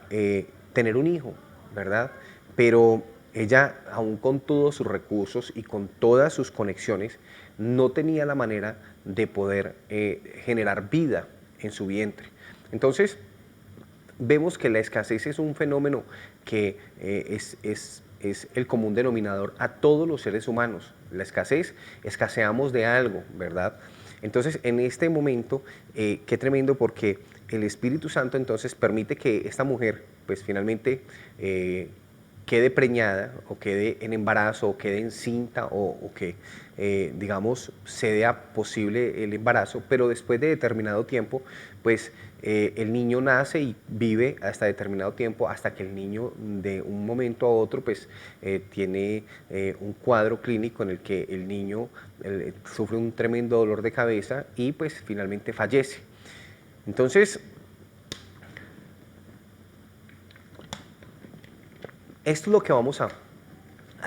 tener un hijo, ¿verdad? Pero ella, aún con todos sus recursos y con todas sus conexiones, no tenía la manera de poder generar vida en su vientre. Entonces, vemos que la escasez es un fenómeno que es el común denominador a todos los seres humanos. La escasez, escaseamos de algo, ¿verdad? Entonces, en este momento, qué tremendo, porque el Espíritu Santo entonces permite que esta mujer, pues finalmente, quede preñada, o quede en embarazo, o quede encinta, o que, digamos, se dé posible el embarazo, pero después de determinado tiempo, pues el niño nace y vive hasta determinado tiempo, hasta que el niño de un momento a otro pues tiene un cuadro clínico en el que el niño sufre un tremendo dolor de cabeza y pues finalmente fallece. Entonces, esto es lo que vamos a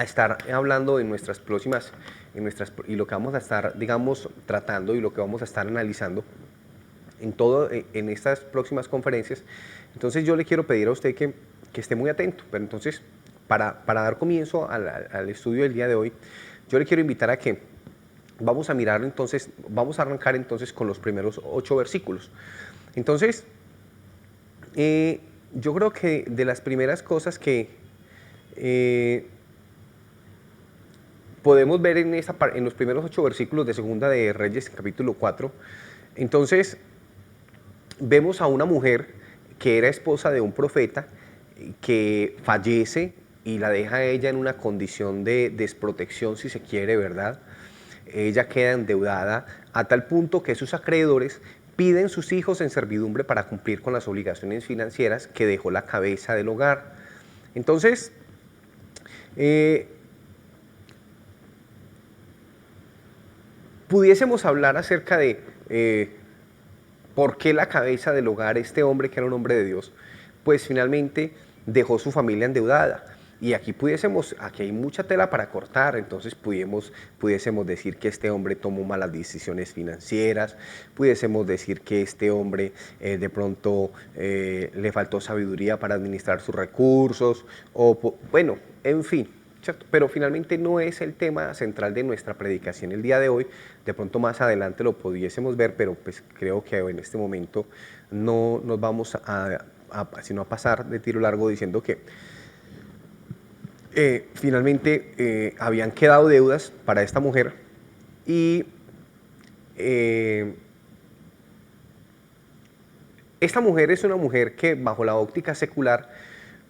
estar hablando en nuestras próximas, y lo que vamos a estar, digamos, tratando, y lo que vamos a estar analizando en estas próximas conferencias. Entonces yo le quiero pedir a usted que esté muy atento. Pero entonces, para dar comienzo al estudio del día de hoy, yo le quiero invitar a que vamos a arrancar entonces con los primeros 8 versículos. Entonces, yo creo que de las primeras cosas que podemos ver en los primeros 8 versículos de Segunda de Reyes, capítulo 4, entonces vemos a una mujer que era esposa de un profeta que fallece y la deja a ella en una condición de desprotección, si se quiere, ¿verdad? Ella queda endeudada a tal punto que sus acreedores piden sus hijos en servidumbre para cumplir con las obligaciones financieras que dejó la cabeza del hogar. Entonces, pudiésemos hablar acerca de por qué la cabeza del hogar, este hombre que era un hombre de Dios, pues finalmente dejó su familia endeudada. Y aquí hay mucha tela para cortar, entonces pudiésemos decir que este hombre tomó malas decisiones financieras, pudiésemos decir que este hombre de pronto le faltó sabiduría para administrar sus recursos, bueno, en fin, ¿cierto? Pero finalmente no es el tema central de nuestra predicación el día de hoy. De pronto más adelante lo pudiésemos ver, pero pues creo que en este momento no nos vamos sino a pasar de tiro largo diciendo que finalmente habían quedado deudas para esta mujer y esta mujer es una mujer que bajo la óptica secular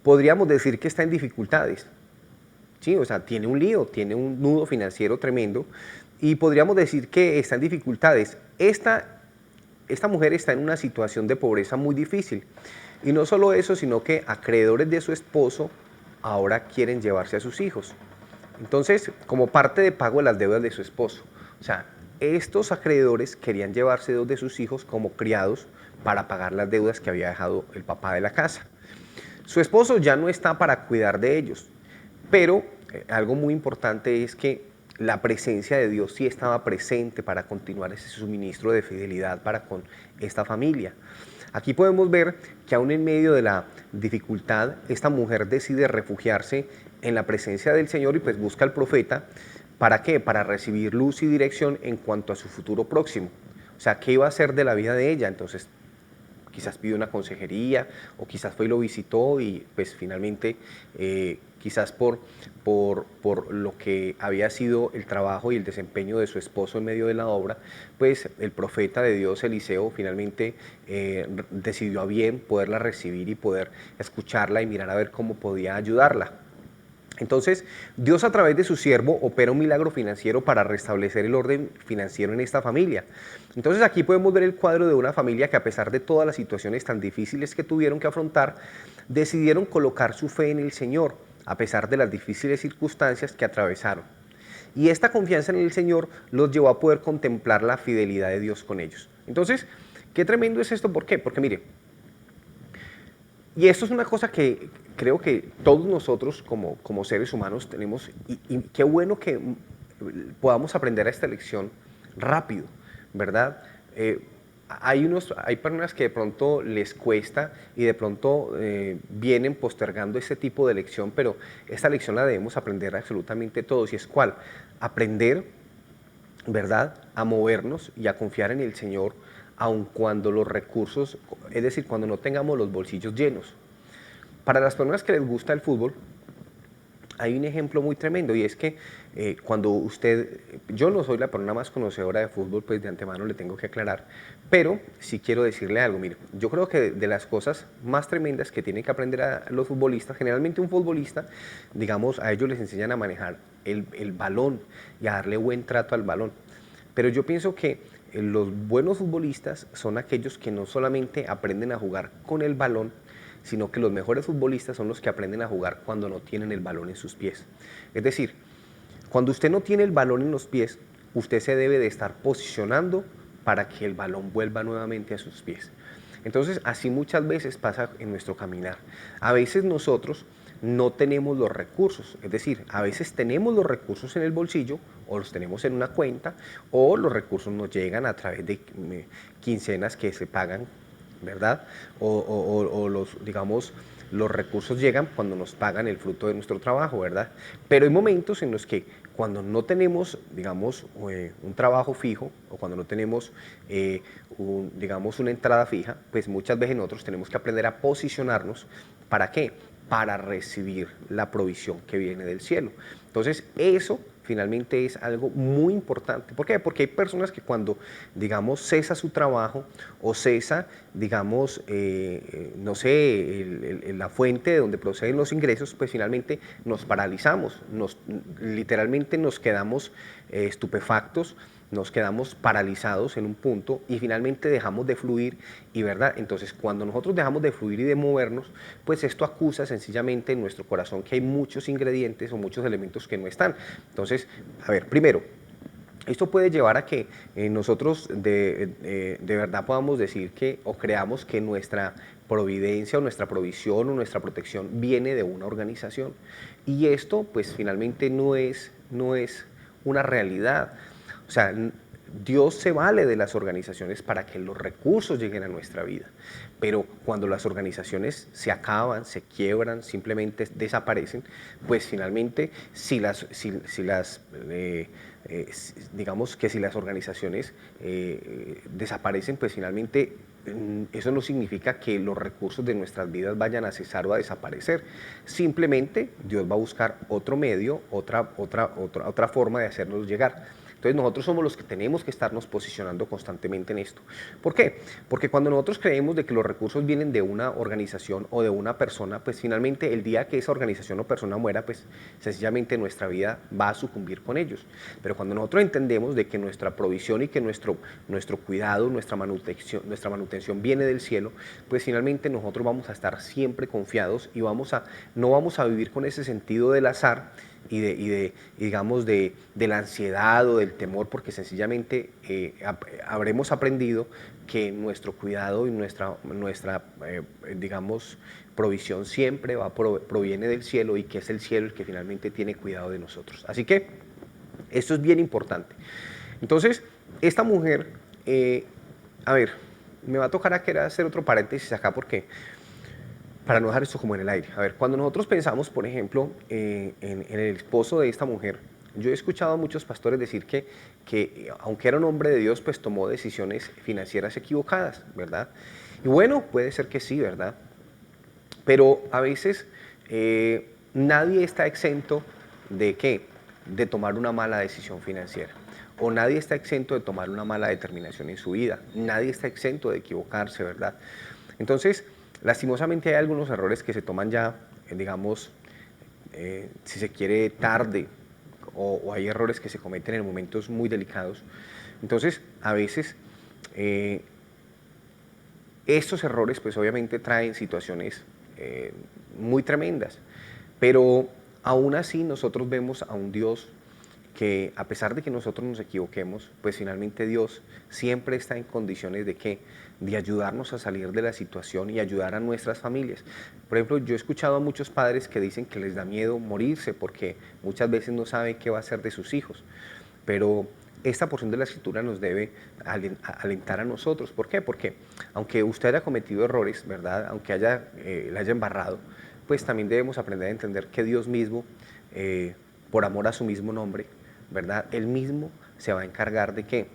podríamos decir que está en dificultades. Sí, o sea, tiene un lío, tiene un nudo financiero tremendo y podríamos decir que está en dificultades. Esta mujer está en una situación de pobreza muy difícil y no solo eso, sino que acreedores de su esposo ahora quieren llevarse a sus hijos. Entonces, como parte de pago de las deudas de su esposo. O sea, estos acreedores querían llevarse 2 de sus hijos como criados para pagar las deudas que había dejado el papá de la casa. Su esposo ya no está para cuidar de ellos, pero algo muy importante es que la presencia de Dios sí estaba presente para continuar ese suministro de fidelidad para con esta familia. Aquí podemos ver que aún en medio de la dificultad, esta mujer decide refugiarse en la presencia del Señor y pues busca al profeta. ¿Para qué? Para recibir luz y dirección en cuanto a su futuro próximo. O sea, ¿qué iba a hacer de la vida de ella? Entonces, quizás pidió una consejería o quizás fue y lo visitó y pues finalmente quizás por lo que había sido el trabajo y el desempeño de su esposo en medio de la obra, pues el profeta de Dios, Eliseo, finalmente decidió a bien poderla recibir y poder escucharla y mirar a ver cómo podía ayudarla. Entonces, Dios a través de su siervo opera un milagro financiero para restablecer el orden financiero en esta familia. Entonces aquí podemos ver el cuadro de una familia que a pesar de todas las situaciones tan difíciles que tuvieron que afrontar, decidieron colocar su fe en el Señor, a pesar de las difíciles circunstancias que atravesaron. Y esta confianza en el Señor los llevó a poder contemplar la fidelidad de Dios con ellos. Entonces, qué tremendo es esto, ¿por qué? Porque mire, y esto es una cosa que creo que todos nosotros como seres humanos tenemos, y qué bueno que podamos aprender esta lección rápido, ¿verdad? Hay personas que de pronto les cuesta y de pronto vienen postergando este tipo de lección, pero esta lección la debemos aprender absolutamente todos, y es ¿cuál? Aprender, ¿verdad?, a movernos y a confiar en el Señor, aun cuando los recursos, es decir, cuando no tengamos los bolsillos llenos. Para las personas que les gusta el fútbol, hay un ejemplo muy tremendo, y es que cuando yo no soy la persona más conocedora de fútbol, pues de antemano le tengo que aclarar, pero sí quiero decirle algo. Mire, yo creo que de las cosas más tremendas que tienen que aprender a los futbolistas, generalmente un futbolista, digamos, a ellos les enseñan a manejar el balón y a darle buen trato al balón, pero yo pienso que los buenos futbolistas son aquellos que no solamente aprenden a jugar con el balón, sino que los mejores futbolistas son los que aprenden a jugar cuando no tienen el balón en sus pies. Es decir, cuando usted no tiene el balón en los pies, usted se debe de estar posicionando para que el balón vuelva nuevamente a sus pies. Entonces, así muchas veces pasa en nuestro caminar. A veces nosotros no tenemos los recursos, es decir, a veces tenemos los recursos en el bolsillo o los tenemos en una cuenta, o los recursos nos llegan a través de quincenas que se pagan, ¿verdad? O los, digamos, los recursos llegan cuando nos pagan el fruto de nuestro trabajo, ¿verdad? Pero hay momentos en los que cuando no tenemos, digamos, un trabajo fijo o cuando no tenemos, digamos, una entrada fija, pues muchas veces nosotros tenemos que aprender a posicionarnos. ¿Para qué? Para recibir la provisión que viene del cielo. Entonces, eso finalmente es algo muy importante. ¿Por qué? Porque hay personas que cuando, digamos, cesa su trabajo o cesa, digamos, no sé, la fuente de donde proceden los ingresos, pues finalmente nos paralizamos, literalmente nos quedamos estupefactos, nos quedamos paralizados en un punto y finalmente dejamos de fluir y verdad, entonces cuando nosotros dejamos de fluir y de movernos, pues esto acusa sencillamente en nuestro corazón que hay muchos ingredientes o muchos elementos que no están. Entonces, a ver, primero, esto puede llevar a que nosotros de verdad podamos decir que o creamos que nuestra providencia o nuestra provisión o nuestra protección viene de una organización y esto pues finalmente no es una realidad. O sea, Dios se vale de las organizaciones para que los recursos lleguen a nuestra vida, pero cuando las organizaciones se acaban, se quiebran, simplemente desaparecen, pues finalmente digamos que si las organizaciones desaparecen, pues finalmente eso no significa que los recursos de nuestras vidas vayan a cesar o a desaparecer. Simplemente Dios va a buscar otro medio, otra forma de hacernos llegar. Entonces nosotros somos los que tenemos que estarnos posicionando constantemente en esto. ¿Por qué? Porque cuando nosotros creemos de que los recursos vienen de una organización o de una persona, pues finalmente el día que esa organización o persona muera, pues sencillamente nuestra vida va a sucumbir con ellos. Pero cuando nosotros entendemos de que nuestra provisión y que nuestro cuidado, nuestra manutención viene del cielo, pues finalmente nosotros vamos a estar siempre confiados y no vamos a vivir con ese sentido del azar y digamos de la ansiedad o del temor, porque sencillamente habremos aprendido que nuestro cuidado y nuestra digamos, provisión siempre proviene del cielo y que es el cielo el que finalmente tiene cuidado de nosotros. Así que esto es bien importante. Entonces, esta mujer, a ver, me va a tocar hacer otro paréntesis acá porque para no dejar esto como en el aire. A ver, cuando nosotros pensamos, por ejemplo, en el esposo de esta mujer, yo he escuchado a muchos pastores decir que aunque era un hombre de Dios, pues tomó decisiones financieras equivocadas, ¿verdad? Y bueno, puede ser que sí, ¿verdad? Pero a veces nadie está exento de ¿qué? De tomar una mala decisión financiera. O nadie está exento de tomar una mala determinación en su vida. Nadie está exento de equivocarse, ¿verdad? Entonces, lastimosamente hay algunos errores que se toman ya, digamos, si se quiere, tarde, o hay errores que se cometen en momentos muy delicados. Entonces, a veces, estos errores, pues obviamente traen situaciones muy tremendas, pero aún así nosotros vemos a un Dios que a pesar de que nosotros nos equivoquemos, pues finalmente Dios siempre está en condiciones de ayudarnos a salir de la situación y ayudar a nuestras familias. Por ejemplo, yo he escuchado a muchos padres que dicen que les da miedo morirse porque muchas veces no saben qué va a hacer de sus hijos, pero esta porción de la Escritura nos debe alentar a nosotros. ¿Por qué? Porque aunque usted haya cometido errores, ¿verdad? Aunque la haya embarrado, pues también debemos aprender a entender que Dios mismo, por amor a su mismo nombre, ¿verdad? Él mismo se va a encargar de ¿qué?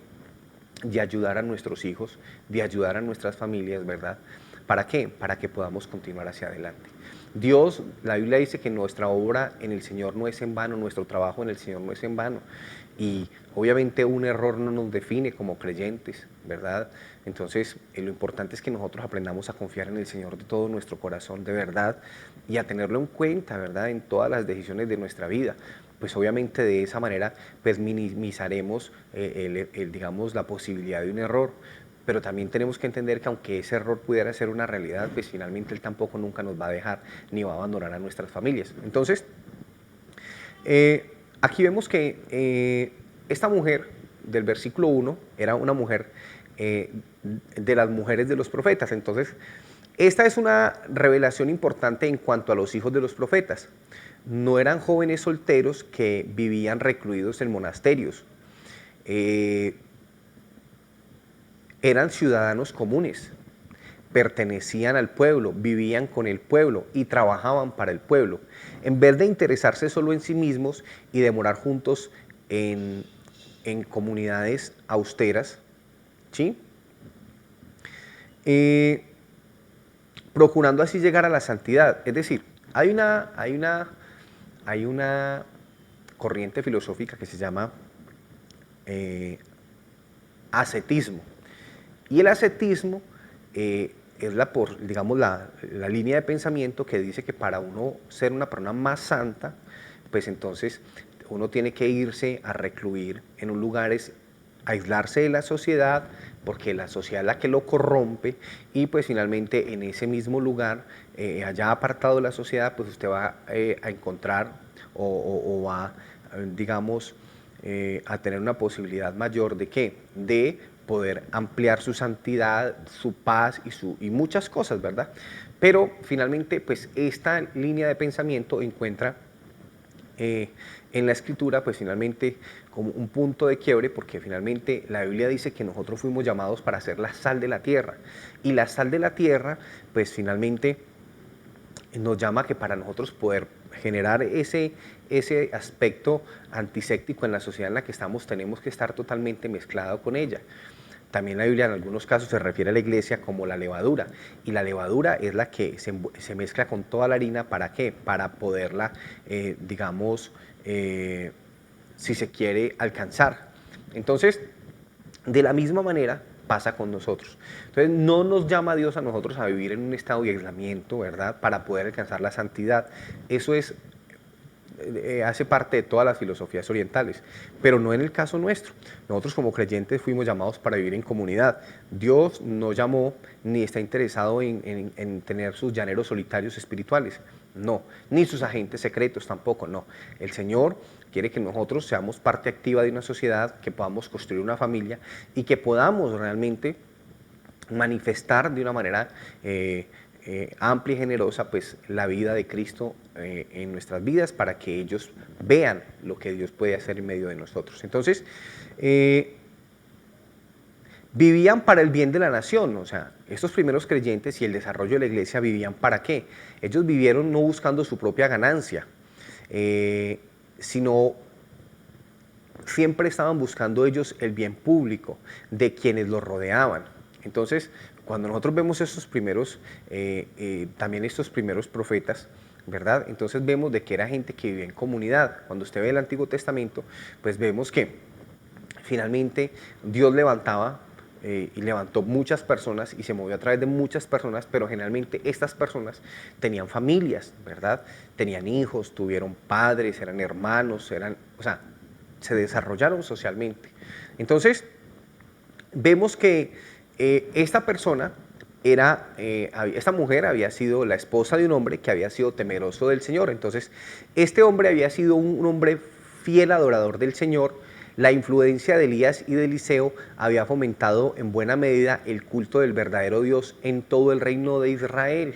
De ayudar a nuestros hijos, de ayudar a nuestras familias, ¿verdad? ¿Para qué? Para que podamos continuar hacia adelante. Dios, la Biblia dice que nuestra obra en el Señor no es en vano, nuestro trabajo en el Señor no es en vano. Y obviamente un error no nos define como creyentes, ¿verdad? Entonces, lo importante es que nosotros aprendamos a confiar en el Señor de todo nuestro corazón, de verdad, y a tenerlo en cuenta, ¿verdad? En todas las decisiones de nuestra vida. Pues obviamente de esa manera pues minimizaremos digamos, la posibilidad de un error, pero también tenemos que entender que aunque ese error pudiera ser una realidad, pues finalmente Él tampoco nunca nos va a dejar ni va a abandonar a nuestras familias. Entonces, aquí vemos que esta mujer del versículo 1 era una mujer de las mujeres de los profetas. Entonces, esta es una revelación importante en cuanto a los hijos de los profetas. No eran jóvenes solteros que vivían recluidos en monasterios. Eran ciudadanos comunes, pertenecían al pueblo, vivían con el pueblo y trabajaban para el pueblo. En vez de interesarse solo en sí mismos y de morar juntos en comunidades austeras, ¿sí? Procurando así llegar a la santidad. Es decir, hay una corriente filosófica que se llama ascetismo. Y el ascetismo es la línea de pensamiento que dice que para uno ser una persona más santa, pues entonces uno tiene que irse a recluir en un lugares, aislarse de la sociedad, porque la sociedad es la que lo corrompe, y pues finalmente en ese mismo lugar, allá apartado de la sociedad, pues usted va a encontrar o va, digamos, a tener una posibilidad mayor de ¿qué? De poder ampliar su santidad, su paz y muchas cosas, ¿verdad? Pero finalmente, pues esta línea de pensamiento encuentra en la Escritura, pues finalmente como un punto de quiebre, porque finalmente la Biblia dice que nosotros fuimos llamados para ser la sal de la tierra, y la sal de la tierra, pues finalmente nos llama que para nosotros poder generar ese aspecto antiséptico en la sociedad en la que estamos, tenemos que estar totalmente mezclado con ella. También la Biblia en algunos casos se refiere a la iglesia como la levadura, y la levadura es la que se mezcla con toda la harina. ¿Para qué? Para poderla, digamos, si se quiere, alcanzar. Entonces, de la misma manera pasa con nosotros. Entonces, no nos llama Dios a nosotros a vivir en un estado de aislamiento, ¿verdad?, para poder alcanzar la santidad. Eso hace parte de todas las filosofías orientales, pero no en el caso nuestro. Nosotros como creyentes fuimos llamados para vivir en comunidad. Dios no llamó ni está interesado en tener sus llaneros solitarios espirituales, no, ni sus agentes secretos tampoco, no. El Señor quiere que nosotros seamos parte activa de una sociedad, que podamos construir una familia y que podamos realmente manifestar de una manera amplia y generosa, pues, la vida de Cristo en nuestras vidas, para que ellos vean lo que Dios puede hacer en medio de nosotros. Entonces, vivían para el bien de la nación. O sea, estos primeros creyentes y el desarrollo de la iglesia vivían ¿para qué? Ellos vivieron no buscando su propia ganancia, sino siempre estaban buscando ellos el bien público de quienes los rodeaban. Entonces, cuando nosotros vemos estos primeros, también estos primeros profetas, ¿verdad? Entonces vemos de que era gente que vivía en comunidad. Cuando usted ve el Antiguo Testamento, pues vemos que finalmente Dios levantaba y levantó muchas personas y se movió a través de muchas personas, pero generalmente estas personas tenían familias, ¿verdad? Tenían hijos, tuvieron padres, eran hermanos, o sea, se desarrollaron socialmente. Entonces, vemos que esta persona esta mujer había sido la esposa de un hombre que había sido temeroso del Señor. Entonces, este hombre había sido un hombre fiel adorador del Señor. La influencia de Elías y de Eliseo había fomentado en buena medida el culto del verdadero Dios en todo el reino de Israel.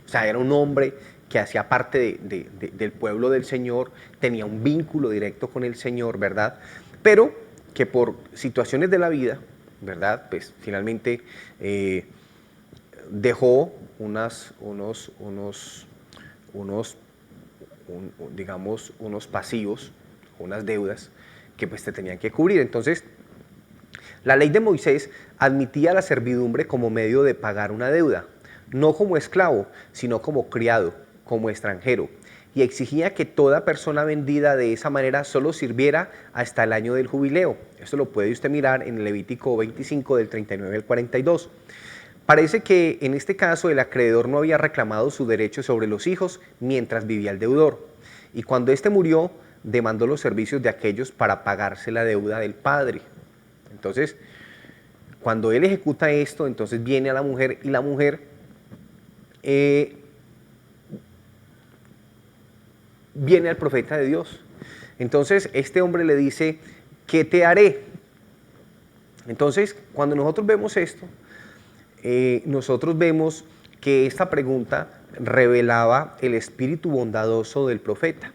O sea, era un hombre que hacía parte del pueblo del Señor, tenía un vínculo directo con el Señor, ¿verdad? Pero que por situaciones de la vida, ¿verdad?, pues finalmente dejó unos pasivos, unas deudas que pues te tenían que cubrir. Entonces, la ley de Moisés admitía la servidumbre como medio de pagar una deuda, no como esclavo, sino como criado, como extranjero, y exigía que toda persona vendida de esa manera solo sirviera hasta el año del jubileo. Esto lo puede usted mirar en Levítico 25 del 39 al 42. Parece que en este caso el acreedor no había reclamado su derecho sobre los hijos mientras vivía el deudor, y cuando éste murió demandó los servicios de aquellos para pagarse la deuda del padre. Entonces, cuando él ejecuta esto, entonces viene a la mujer, y la mujer viene al profeta de Dios. Entonces este hombre le dice: ¿qué te haré? Entonces, cuando nosotros vemos esto, nosotros vemos que esta pregunta revelaba el espíritu bondadoso del profeta,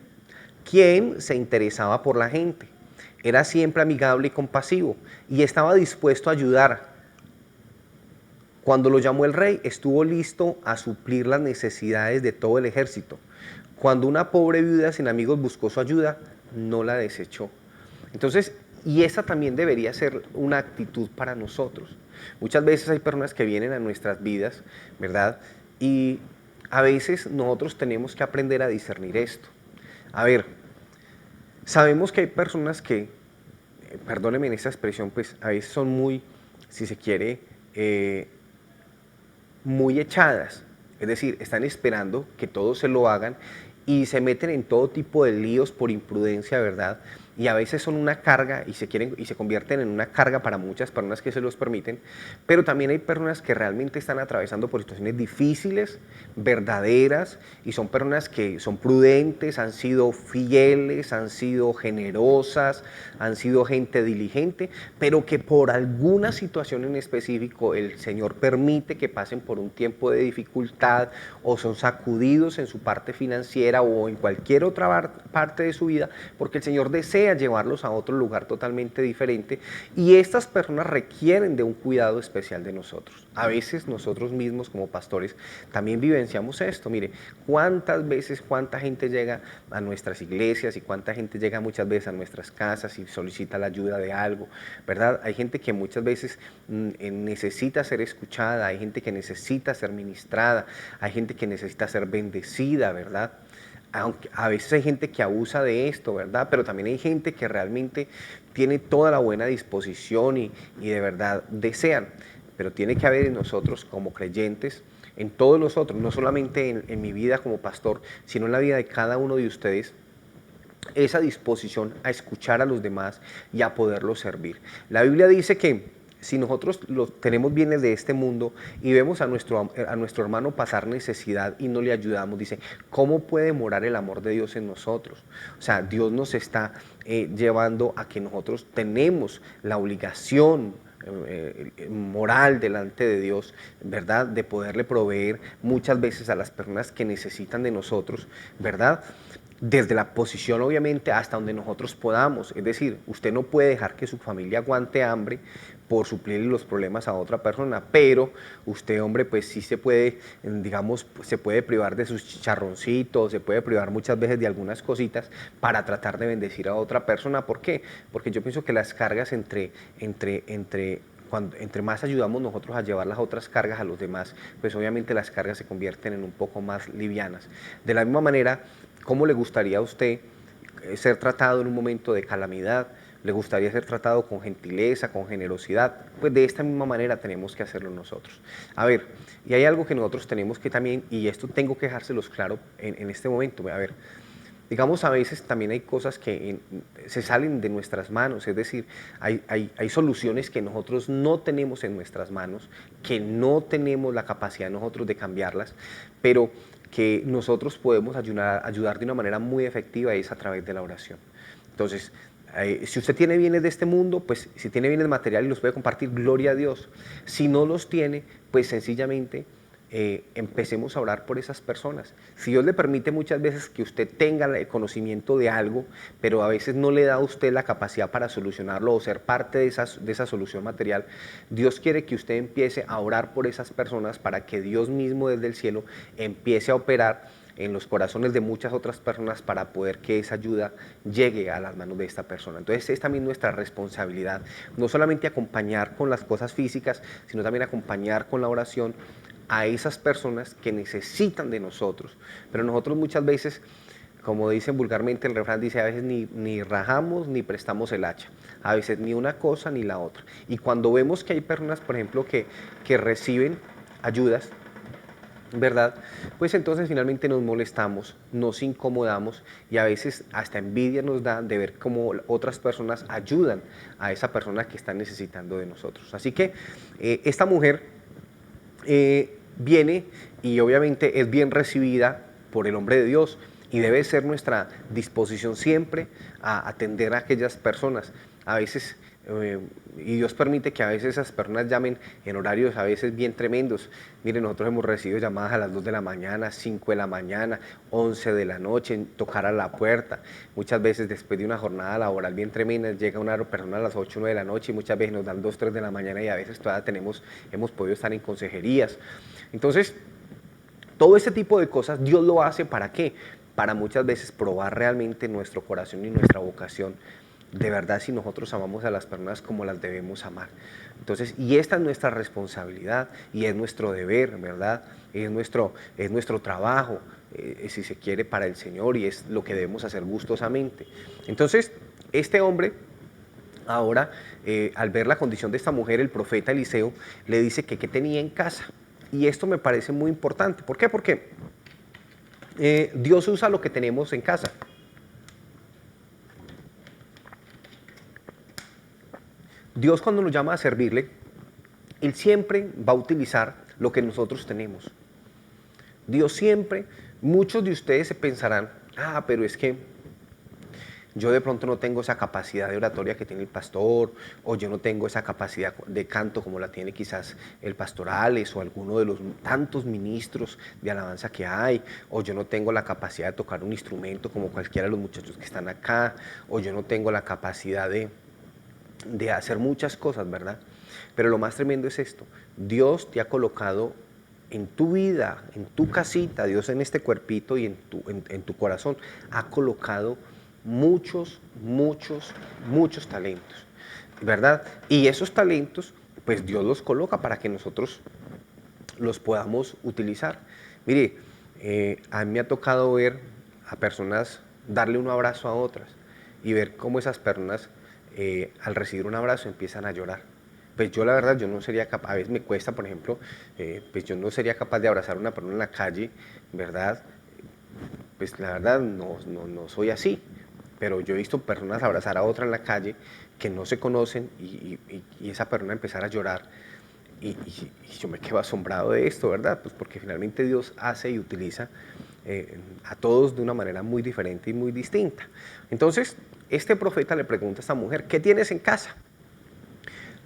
quien se interesaba por la gente, era siempre amigable y compasivo, y estaba dispuesto a ayudar. Cuando lo llamó el rey, estuvo listo a suplir las necesidades de todo el ejército. Cuando una pobre viuda sin amigos buscó su ayuda, no la desechó. Entonces, y esa también debería ser una actitud para nosotros. Muchas veces hay personas que vienen a nuestras vidas, ¿verdad? Y a veces nosotros tenemos que aprender a discernir esto. A ver, sabemos que hay personas que, perdónenme en esta expresión, pues a veces son muy, si se quiere, muy echadas. Es decir, están esperando que todos se lo hagan y se meten en todo tipo de líos por imprudencia, ¿verdad? Y a veces son una carga y se convierten en una carga para muchas personas que se los permiten, pero también hay personas que realmente están atravesando por situaciones difíciles, verdaderas, y son personas que son prudentes, han sido fieles, han sido generosas, han sido gente diligente, pero que por alguna situación en específico el Señor permite que pasen por un tiempo de dificultad o son sacudidos en su parte financiera o en cualquier otra parte de su vida, porque el Señor desea llevarlos a otro lugar totalmente diferente, y estas personas requieren de un cuidado especial de nosotros. A veces nosotros mismos como pastores también vivenciamos esto. Mire, cuántas veces, cuánta gente llega a nuestras iglesias y cuánta gente llega muchas veces a nuestras casas y solicita la ayuda de algo, ¿verdad? Hay gente que muchas veces necesita ser escuchada, hay gente que necesita ser ministrada, hay gente que necesita ser bendecida, ¿verdad? Aunque a veces hay gente que abusa de esto, ¿verdad? Pero también hay gente que realmente tiene toda la buena disposición y de verdad desean. Pero tiene que haber en nosotros como creyentes, en todos nosotros, no solamente en mi vida como pastor, sino en la vida de cada uno de ustedes, esa disposición a escuchar a los demás y a poderlos servir. La Biblia dice que si nosotros tenemos bienes de este mundo y vemos a nuestro hermano pasar necesidad y no le ayudamos, dice, ¿cómo puede morar el amor de Dios en nosotros? O sea, Dios nos está llevando a que nosotros tenemos la obligación moral delante de Dios, ¿verdad? De poderle proveer muchas veces a las personas que necesitan de nosotros, ¿verdad? Desde la posición obviamente hasta donde nosotros podamos. Es decir, usted no puede dejar que su familia aguante hambre por suplir los problemas a otra persona, pero usted, hombre, pues sí se puede, digamos, se puede privar de sus chicharroncitos, se puede privar muchas veces de algunas cositas para tratar de bendecir a otra persona. ¿Por qué? Porque yo pienso que las cargas entre más ayudamos nosotros a llevar las otras cargas a los demás, pues obviamente las cargas se convierten en un poco más livianas. De la misma manera, ¿cómo le gustaría a usted ser tratado en un momento de calamidad? ¿Le gustaría ser tratado con gentileza, con generosidad? Pues de esta misma manera tenemos que hacerlo nosotros. A ver, y hay algo que nosotros tenemos que también, y esto tengo que dejárselos claro en este momento, a ver, digamos, a veces también hay cosas que se salen de nuestras manos, es decir, hay soluciones que nosotros no tenemos en nuestras manos, que no tenemos la capacidad nosotros de cambiarlas, pero que nosotros podemos ayudar de una manera muy efectiva, y es a través de la oración. Entonces, si usted tiene bienes de este mundo, pues si tiene bienes materiales y los puede compartir, gloria a Dios. Si no los tiene, pues sencillamente empecemos a orar por esas personas. Si Dios le permite muchas veces que usted tenga el conocimiento de algo, pero a veces no le da a usted la capacidad para solucionarlo o ser parte de esa solución material, Dios quiere que usted empiece a orar por esas personas para que Dios mismo desde el cielo empiece a operar en los corazones de muchas otras personas para poder que esa ayuda llegue a las manos de esta persona. Entonces es también nuestra responsabilidad, no solamente acompañar con las cosas físicas, sino también acompañar con la oración a esas personas que necesitan de nosotros. Pero nosotros muchas veces, como dicen vulgarmente, el refrán dice, a veces ni rajamos ni prestamos el hacha, a veces ni una cosa ni la otra. Y cuando vemos que hay personas, por ejemplo, que reciben ayudas, ¿verdad? Pues entonces finalmente nos molestamos, nos incomodamos y a veces hasta envidia nos da de ver cómo otras personas ayudan a esa persona que está necesitando de nosotros. Así que esta mujer viene y obviamente es bien recibida por el hombre de Dios, y debe ser nuestra disposición siempre a atender a aquellas personas. A veces y Dios permite que a veces esas personas llamen en horarios a veces bien tremendos. Miren, nosotros hemos recibido llamadas a las 2 de la mañana, 5 de la mañana, 11 de la noche, tocar a la puerta. Muchas veces después de una jornada laboral bien tremenda, llega una persona a las 8 o 9 de la noche y muchas veces nos dan 2, 3 de la mañana y a veces todavía hemos podido estar en consejerías. Entonces, todo este tipo de cosas Dios lo hace ¿para qué? Para muchas veces probar realmente nuestro corazón y nuestra vocación. De verdad, si nosotros amamos a las personas como las debemos amar. Entonces, y esta es nuestra responsabilidad y es nuestro deber, ¿verdad? Es nuestro trabajo, si se quiere, para el Señor, y es lo que debemos hacer gustosamente. Entonces, este hombre, ahora, al ver la condición de esta mujer, el profeta Eliseo le dice que qué tenía en casa. Y esto me parece muy importante. ¿Por qué? Porque Dios usa lo que tenemos en casa. Dios, cuando nos llama a servirle, Él siempre va a utilizar lo que nosotros tenemos. Dios siempre, muchos de ustedes se pensarán, pero es que yo de pronto no tengo esa capacidad de oratoria que tiene el pastor, o yo no tengo esa capacidad de canto como la tiene quizás el pastorales o alguno de los tantos ministros de alabanza que hay, o yo no tengo la capacidad de tocar un instrumento como cualquiera de los muchachos que están acá, o yo no tengo la capacidad de hacer muchas cosas, ¿verdad? Pero lo más tremendo es esto: Dios te ha colocado en tu vida, en tu casita, Dios en este cuerpito y en tu corazón ha colocado muchos talentos, ¿verdad? Y esos talentos, pues Dios los coloca para que nosotros los podamos utilizar. Mire, a mí me ha tocado ver a personas darle un abrazo a otras y ver cómo esas personas al recibir un abrazo empiezan a llorar. Pues yo la verdad, yo no sería capaz, a veces me cuesta, por ejemplo, pues yo no sería capaz de abrazar a una persona en la calle, ¿verdad? Pues la verdad no soy así, pero yo he visto personas abrazar a otra en la calle que no se conocen y esa persona empezar a llorar y yo me quedo asombrado de esto, ¿verdad? Pues porque finalmente Dios hace y utiliza a todos de una manera muy diferente y muy distinta. Entonces, este profeta le pregunta a esta mujer, ¿qué tienes en casa?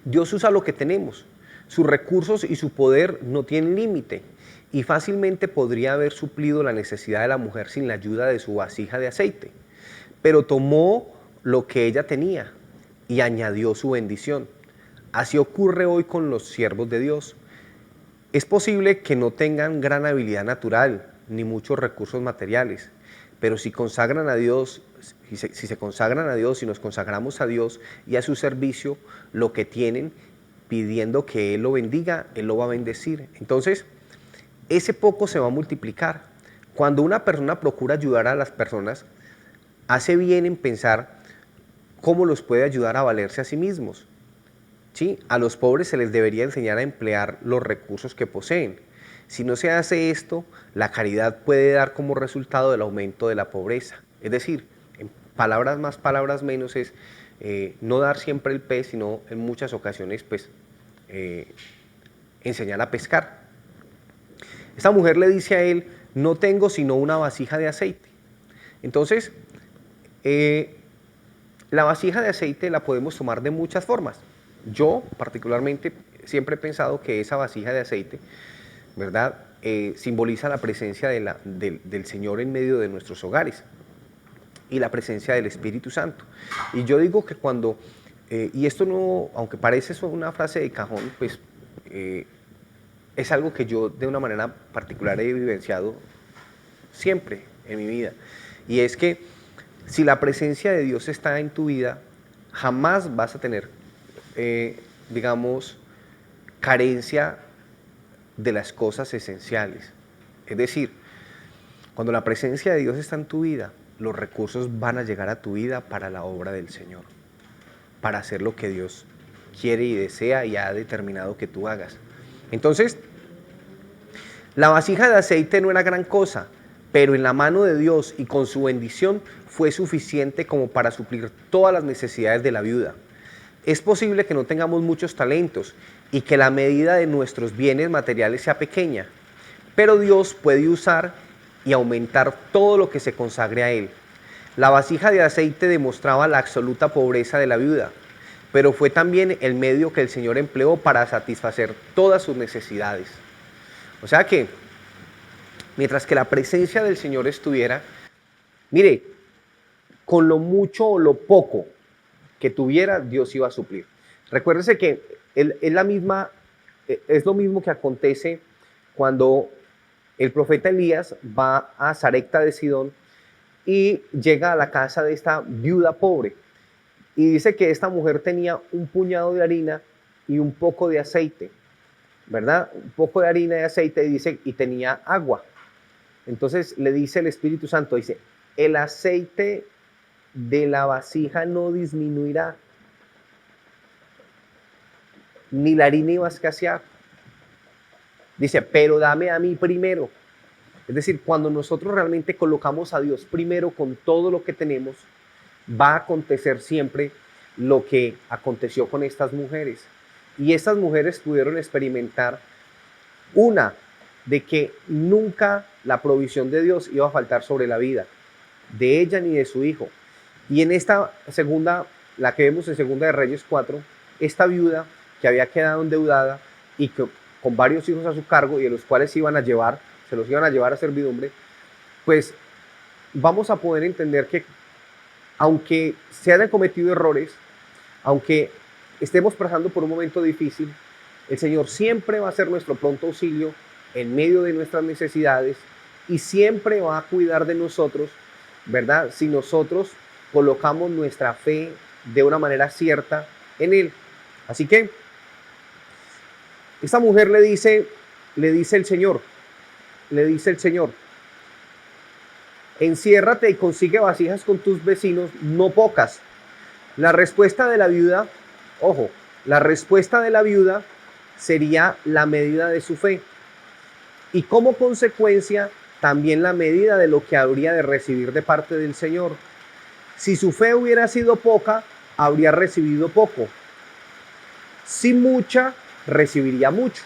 Dios usa lo que tenemos. Sus recursos y su poder no tienen límite y fácilmente podría haber suplido la necesidad de la mujer sin la ayuda de su vasija de aceite. Pero tomó lo que ella tenía y añadió su bendición. Así ocurre hoy con los siervos de Dios. Es posible que no tengan gran habilidad natural ni muchos recursos materiales, pero si consagran a Dios, si se consagran a Dios, si nos consagramos a Dios y a su servicio, lo que tienen, pidiendo que Él lo bendiga, Él lo va a bendecir. Entonces, ese poco se va a multiplicar. Cuando una persona procura ayudar a las personas, hace bien en pensar cómo los puede ayudar a valerse a sí mismos. ¿Sí? A los pobres se les debería enseñar a emplear los recursos que poseen. Si no se hace esto, la caridad puede dar como resultado el aumento de la pobreza. Es decir, en palabras más, palabras menos, es no dar siempre el pez, sino en muchas ocasiones pues, enseñar a pescar. Esta mujer le dice a él, no tengo sino una vasija de aceite. Entonces, la vasija de aceite la podemos tomar de muchas formas. Yo particularmente siempre he pensado que esa vasija de aceite, ¿verdad? Simboliza la presencia del Señor en medio de nuestros hogares y la presencia del Espíritu Santo. Y yo digo que cuando, y esto no, aunque parece una frase de cajón, pues es algo que yo de una manera particular he vivenciado siempre en mi vida. Y es que si la presencia de Dios está en tu vida, jamás vas a tener, digamos, carencia de las cosas esenciales. Es decir, cuando la presencia de Dios está en tu vida, los recursos van a llegar a tu vida para la obra del Señor, para hacer lo que Dios quiere y desea y ha determinado que tú hagas. Entonces, la vasija de aceite no era gran cosa, pero en la mano de Dios y con su bendición fue suficiente como para suplir todas las necesidades de la viuda. Es posible que no tengamos muchos talentos y que la medida de nuestros bienes materiales sea pequeña, pero Dios puede usar y aumentar todo lo que se consagre a Él. La vasija de aceite demostraba la absoluta pobreza de la viuda. pero fue también el medio que el Señor empleó para satisfacer todas sus necesidades. O sea que, mientras que la presencia del Señor estuviera, mire, con lo mucho o lo poco que tuviera, Dios iba a suplir. Recuérdese que es lo mismo que acontece cuando el profeta Elías va a Sarepta de Sidón y llega a la casa de esta viuda pobre. Y dice que esta mujer tenía un puñado de harina y un poco de aceite, ¿verdad? Un poco de harina y aceite, dice, y tenía agua. Entonces le dice el Espíritu Santo, dice, el aceite de la vasija no disminuirá, ni la harina iba a escasear. Dice, pero dame a mí primero. Es decir, cuando nosotros realmente colocamos a Dios primero con todo lo que tenemos, va a acontecer siempre lo que aconteció con estas mujeres. Y estas mujeres pudieron experimentar una, de que nunca la provisión de Dios iba a faltar sobre la vida de ella ni de su hijo. Y en esta segunda, la que vemos en Segunda de Reyes 4, esta viuda que había quedado endeudada y que, con varios hijos a su cargo y de los cuales se los iban a llevar a servidumbre, pues vamos a poder entender que aunque se hayan cometido errores, aunque estemos pasando por un momento difícil, el Señor siempre va a ser nuestro pronto auxilio en medio de nuestras necesidades y siempre va a cuidar de nosotros, ¿verdad? Si nosotros colocamos nuestra fe de una manera cierta en Él. Así que esta mujer le dice el Señor, enciérrate y consigue vasijas con tus vecinos, no pocas. La respuesta de la viuda, ojo, la respuesta de la viuda sería la medida de su fe. Y como consecuencia, también la medida de lo que habría de recibir de parte del Señor. Si su fe hubiera sido poca, habría recibido poco. Si mucha, recibiría mucho.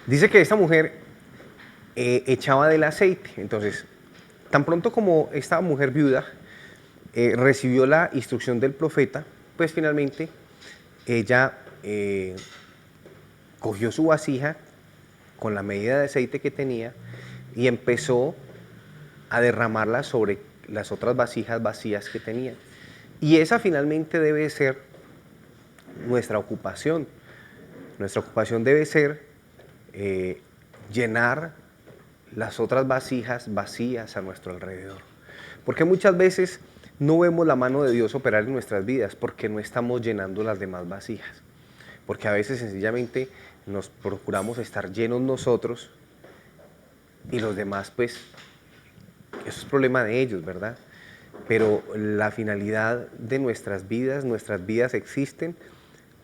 Dice que esta mujer echaba del aceite. Entonces, tan pronto como esta mujer viuda recibió la instrucción del profeta, pues finalmente ella cogió su vasija con la medida de aceite que tenía y empezó a derramarla sobre las otras vasijas vacías que tenía. Y esa finalmente debe ser nuestra ocupación. Nuestra ocupación debe ser llenar las otras vasijas vacías a nuestro alrededor. Porque muchas veces no vemos la mano de Dios operar en nuestras vidas porque no estamos llenando las demás vasijas. Porque a veces sencillamente nos procuramos estar llenos nosotros y los demás, pues, eso es problema de ellos, ¿verdad? Pero la finalidad de nuestras vidas existen,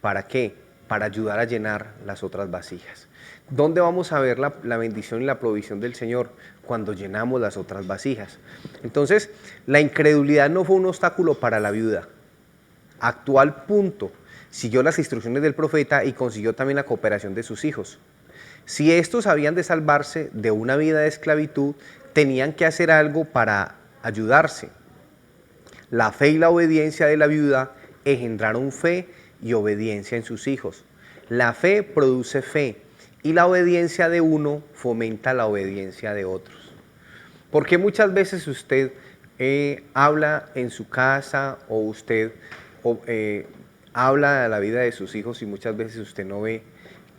¿para qué? Para ayudar a llenar las otras vasijas. ¿Dónde vamos a ver la bendición y la provisión del Señor? Cuando llenamos las otras vasijas. Entonces, la incredulidad no fue un obstáculo para la viuda. Actuó al punto, siguió las instrucciones del profeta y consiguió también la cooperación de sus hijos. Si estos habían de salvarse de una vida de esclavitud, tenían que hacer algo para ayudarse. La fe y la obediencia de la viuda engendraron fe y obediencia en sus hijos. La fe produce fe y la obediencia de uno fomenta la obediencia de otros. Porque muchas veces usted habla en su casa o usted habla de la vida de sus hijos y muchas veces usted no ve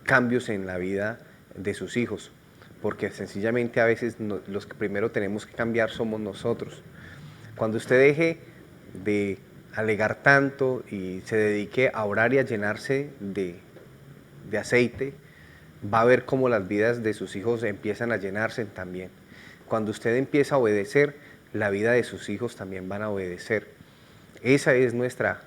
cambios en la vida de sus hijos, porque sencillamente a veces los que primero tenemos que cambiar somos nosotros. Cuando usted deje de alegar tanto y se dedique a orar y a llenarse de aceite, va a ver cómo las vidas de sus hijos empiezan a llenarse también. Cuando usted empieza a obedecer, la vida de sus hijos también van a obedecer. Esa es nuestra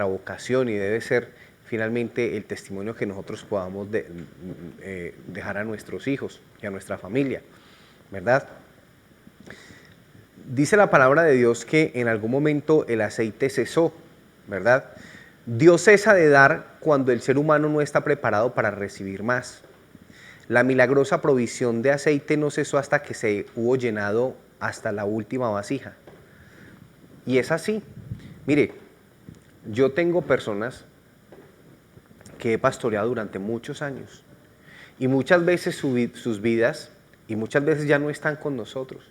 vocación y debe ser finalmente el testimonio que nosotros podamos dejar a nuestros hijos y a nuestra familia, ¿verdad? Dice la palabra de Dios que en algún momento el aceite cesó, ¿verdad? Dios cesa de dar cuando el ser humano no está preparado para recibir más. La milagrosa provisión de aceite no cesó hasta que se hubo llenado hasta la última vasija. Y es así. Mire, yo tengo personas que he pastoreado durante muchos años y muchas veces sus vidas y muchas veces ya no están con nosotros.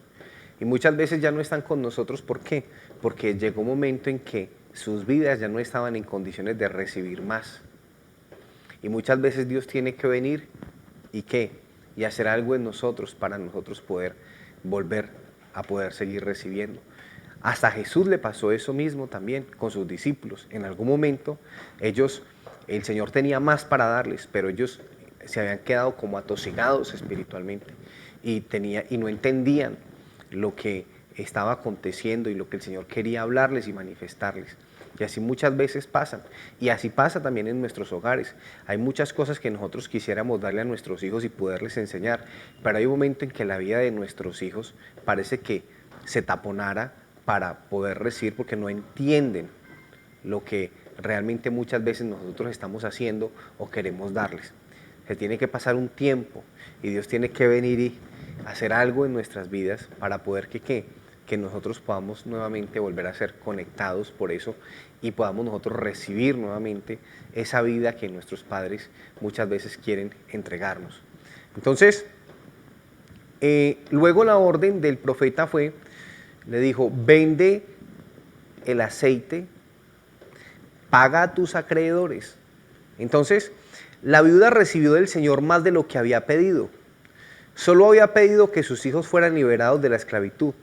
Y muchas veces ya no están con nosotros, ¿por qué? Porque llegó un momento en que sus vidas ya no estaban en condiciones de recibir más. Y muchas veces Dios tiene que venir y ¿qué? Y hacer algo en nosotros para nosotros poder volver a poder seguir recibiendo. Hasta a Jesús le pasó eso mismo también con sus discípulos. En algún momento el Señor tenía más para darles, pero ellos se habían quedado como atosigados espiritualmente y no entendían lo que estaba aconteciendo y lo que el Señor quería hablarles y manifestarles. Y así muchas veces pasan. Y así pasa también en nuestros hogares. Hay muchas cosas que nosotros quisiéramos darle a nuestros hijos y poderles enseñar, pero hay un momento en que la vida de nuestros hijos parece que se taponara para poder recibir, porque no entienden lo que realmente muchas veces nosotros estamos haciendo o queremos darles. Se tiene que pasar un tiempo y Dios tiene que venir y hacer algo en nuestras vidas para poder que nosotros podamos nuevamente volver a ser conectados por eso y podamos nosotros recibir nuevamente esa vida que nuestros padres muchas veces quieren entregarnos. Entonces, luego la orden del profeta le dijo, vende el aceite, paga a tus acreedores. Entonces, la viuda recibió del Señor más de lo que había pedido. Solo había pedido que sus hijos fueran liberados de la esclavitud,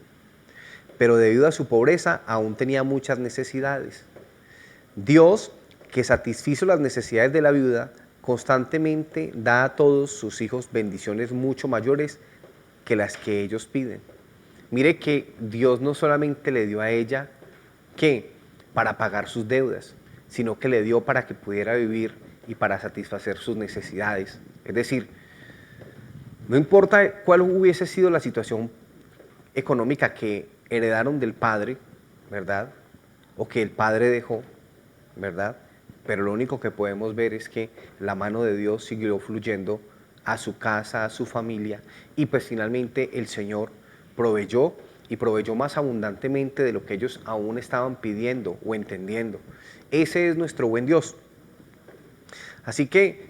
pero debido a su pobreza aún tenía muchas necesidades. Dios, que satisfizo las necesidades de la viuda, constantemente da a todos sus hijos bendiciones mucho mayores que las que ellos piden. Mire que Dios no solamente le dio a ella para pagar sus deudas, sino que le dio para que pudiera vivir y para satisfacer sus necesidades. Es decir, no importa cuál hubiese sido la situación económica que heredaron del padre, ¿verdad? O que el padre dejó, ¿verdad? Pero lo único que podemos ver es que la mano de Dios siguió fluyendo a su casa, a su familia, y pues finalmente el Señor proveyó y proveyó más abundantemente de lo que ellos aún estaban pidiendo o entendiendo. Ese es nuestro buen Dios. Así que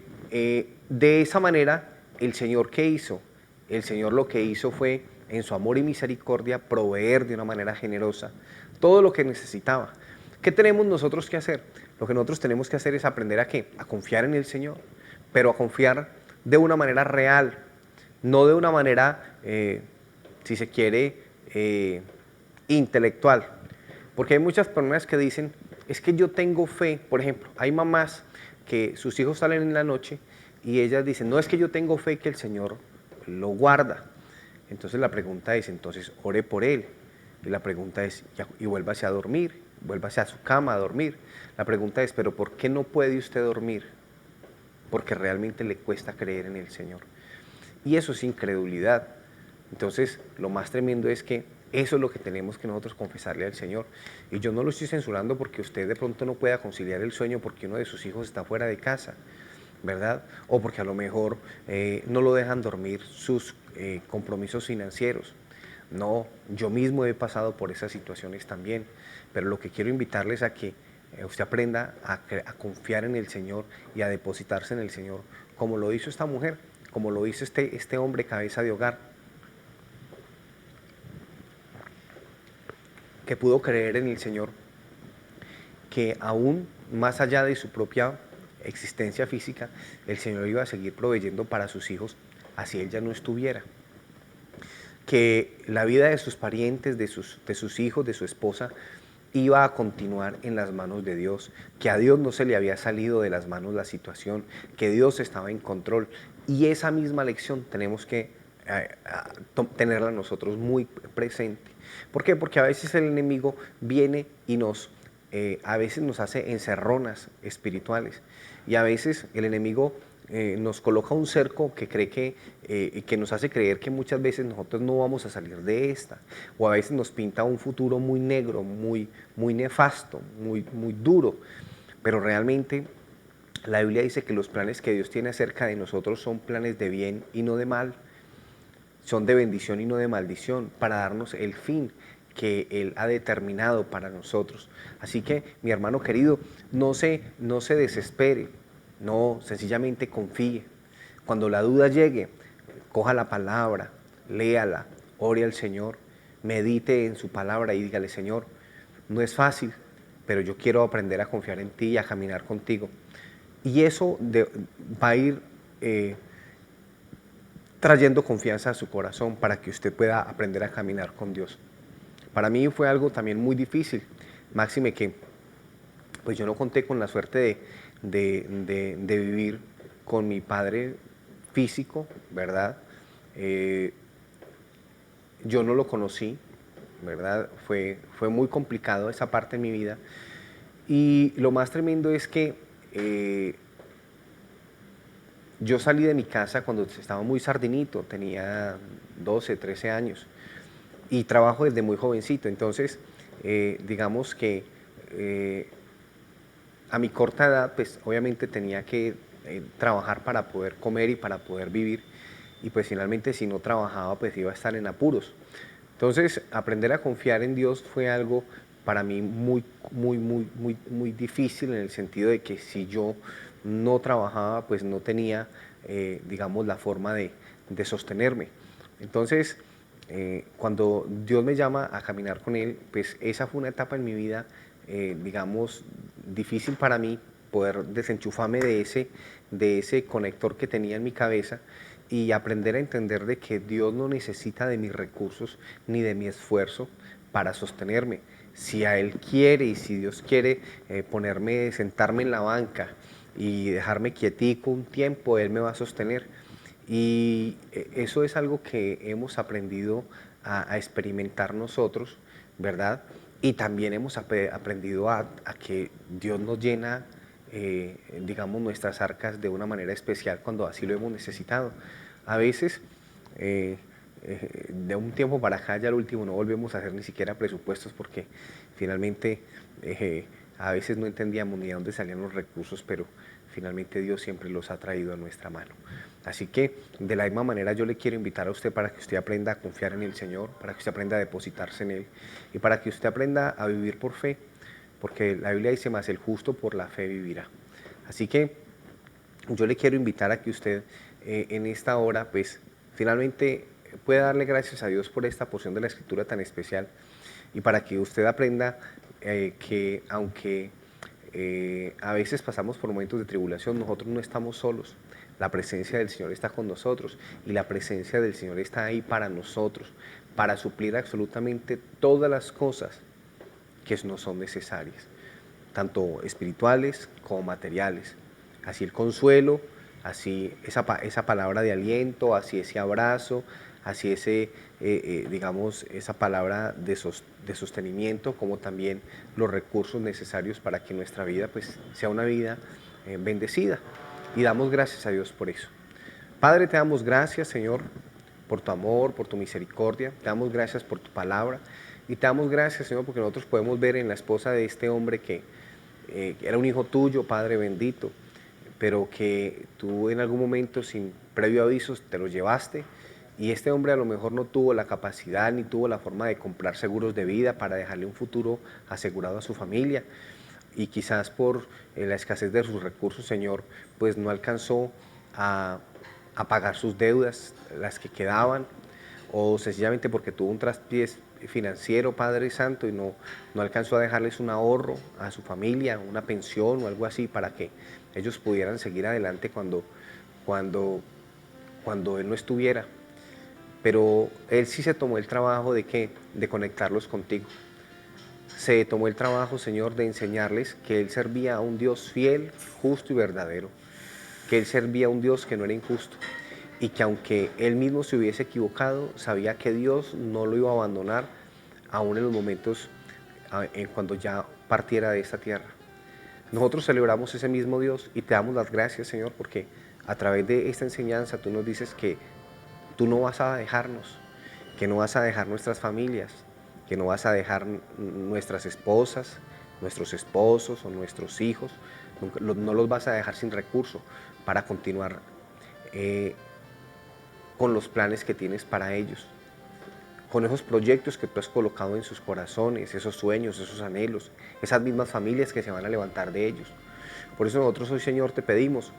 de esa manera, el Señor, ¿qué hizo? El Señor lo que hizo fue, en su amor y misericordia, proveer de una manera generosa todo lo que necesitaba. ¿Qué tenemos nosotros que hacer? Lo que nosotros tenemos que hacer es aprender a confiar en el Señor, pero a confiar de una manera real, no de una manera, si se quiere, intelectual. Porque hay muchas personas que dicen, es que yo tengo fe. Por ejemplo, hay mamás que sus hijos salen en la noche y ellas dicen, no, es que yo tengo fe que el Señor lo guarda. Entonces la pregunta es, entonces ore por él. Y la pregunta es, y vuélvase a dormir, vuélvase a su cama a dormir. La pregunta es, pero ¿por qué no puede usted dormir? Porque realmente le cuesta creer en el Señor. Y eso es incredulidad. Entonces, lo más tremendo es que eso es lo que tenemos que nosotros confesarle al Señor. Y yo no lo estoy censurando porque usted de pronto no pueda conciliar el sueño porque uno de sus hijos está fuera de casa, ¿verdad? O porque a lo mejor no lo dejan dormir sus compromisos financieros. No, yo mismo he pasado por esas situaciones también, pero lo que quiero invitarles a que usted aprenda a confiar en el Señor y a depositarse en el Señor, como lo hizo esta mujer, como lo hizo este hombre cabeza de hogar, que pudo creer en el Señor, que aún más allá de su propia existencia física, el Señor iba a seguir proveyendo para sus hijos, así él ya no estuviera. Que la vida de sus parientes, de sus hijos, de su esposa, iba a continuar en las manos de Dios, que a Dios no se le había salido de las manos la situación, que Dios estaba en control. Y esa misma lección tenemos que tenerla nosotros muy presente. ¿Por qué? Porque a veces el enemigo viene y a veces nos hace encerronas espirituales, y a veces el enemigo nos coloca un cerco que cree que nos hace creer que muchas veces nosotros no vamos a salir de esta, o a veces nos pinta un futuro muy negro, muy nefasto, muy duro, pero realmente La Biblia dice que los planes que Dios tiene acerca de nosotros son planes de bien y no de mal, son de bendición y no de maldición, para darnos el fin que Él ha determinado para nosotros. Así que, mi hermano querido, no se desespere, no, sencillamente confíe. Cuando la duda llegue, coja la palabra, léala, ore al Señor, medite en su palabra y dígale: Señor, no es fácil, pero yo quiero aprender a confiar en ti y a caminar contigo. Y eso va a ir trayendo confianza a su corazón para que usted pueda aprender a caminar con Dios. Para mí fue algo también muy difícil, máxime que pues yo no conté con la suerte de vivir con mi padre físico, ¿verdad? Yo no lo conocí, ¿verdad? Fue muy complicado esa parte de mi vida. Y lo más tremendo es que yo salí de mi casa cuando estaba muy sardinito, tenía 12, 13 años, y trabajo desde muy jovencito. Entonces, digamos que a mi corta edad, pues obviamente tenía que trabajar para poder comer y para poder vivir, y pues finalmente si no trabajaba, pues iba a estar en apuros. Entonces, aprender a confiar en Dios fue algo para mí muy difícil, en el sentido de que si yo no trabajaba, pues no tenía, digamos, la forma de sostenerme. Entonces, cuando Dios me llama a caminar con Él, pues esa fue una etapa en mi vida, digamos, difícil para mí, poder desenchufarme de ese conector que tenía en mi cabeza y aprender a entender de que Dios no necesita de mis recursos ni de mi esfuerzo para sostenerme. Si a Él quiere y si Dios quiere sentarme en la banca y dejarme quietico un tiempo, Él me va a sostener. Y eso es algo que hemos aprendido a experimentar nosotros, ¿verdad? Y también hemos aprendido a que Dios nos llena, digamos, nuestras arcas de una manera especial cuando así lo hemos necesitado. A veces, de un tiempo para acá, ya al último, no volvemos a hacer ni siquiera presupuestos porque finalmente a veces no entendíamos ni de dónde salían los recursos, pero finalmente Dios siempre los ha traído a nuestra mano. Así que de la misma manera yo le quiero invitar a usted para que usted aprenda a confiar en el Señor, para que usted aprenda a depositarse en Él y para que usted aprenda a vivir por fe, porque la Biblia dice: más el justo por la fe vivirá. Así que yo le quiero invitar a que usted en esta hora pues finalmente pueda darle gracias a Dios por esta porción de la Escritura tan especial, y para que usted aprenda que aunque a veces pasamos por momentos de tribulación, nosotros no estamos solos. La presencia del Señor está con nosotros y la presencia del Señor está ahí para nosotros, para suplir absolutamente todas las cosas que nos son necesarias, tanto espirituales como materiales. Así el consuelo, así esa palabra de aliento, así ese abrazo, así digamos, esa palabra de sostenimiento, como también los recursos necesarios para que nuestra vida pues sea una vida bendecida. Y damos gracias a Dios por eso. Padre, te damos gracias, Señor, por tu amor, por tu misericordia. Te damos gracias por tu palabra. Y te damos gracias, Señor, porque nosotros podemos ver en la esposa de este hombre que era un hijo tuyo, Padre bendito, pero que tú en algún momento, sin previo aviso, te lo llevaste. Y este hombre a lo mejor no tuvo la capacidad ni tuvo la forma de comprar seguros de vida para dejarle un futuro asegurado a su familia. Y quizás por la escasez de sus recursos, Señor, pues no alcanzó a pagar sus deudas, las que quedaban, o sencillamente porque tuvo un traspiés financiero, Padre Santo, y no alcanzó a dejarles un ahorro a su familia, una pensión o algo así, para que ellos pudieran seguir adelante cuando Él no estuviera. Pero Él sí se tomó el trabajo de conectarlos contigo. Se tomó el trabajo, Señor, de enseñarles que Él servía a un Dios fiel, justo y verdadero, que Él servía a un Dios que no era injusto, y que aunque Él mismo se hubiese equivocado, sabía que Dios no lo iba a abandonar, aún en los momentos cuando ya partiera de esta tierra. Nosotros celebramos ese mismo Dios y te damos las gracias, Señor, porque a través de esta enseñanza tú nos dices que tú no vas a dejarnos, que no vas a dejar nuestras familias, que no vas a dejar nuestras esposas, nuestros esposos o nuestros hijos, no los vas a dejar sin recurso para continuar con los planes que tienes para ellos, con esos proyectos que tú has colocado en sus corazones, esos sueños, esos anhelos, esas mismas familias que se van a levantar de ellos. Por eso nosotros hoy, Señor, te pedimos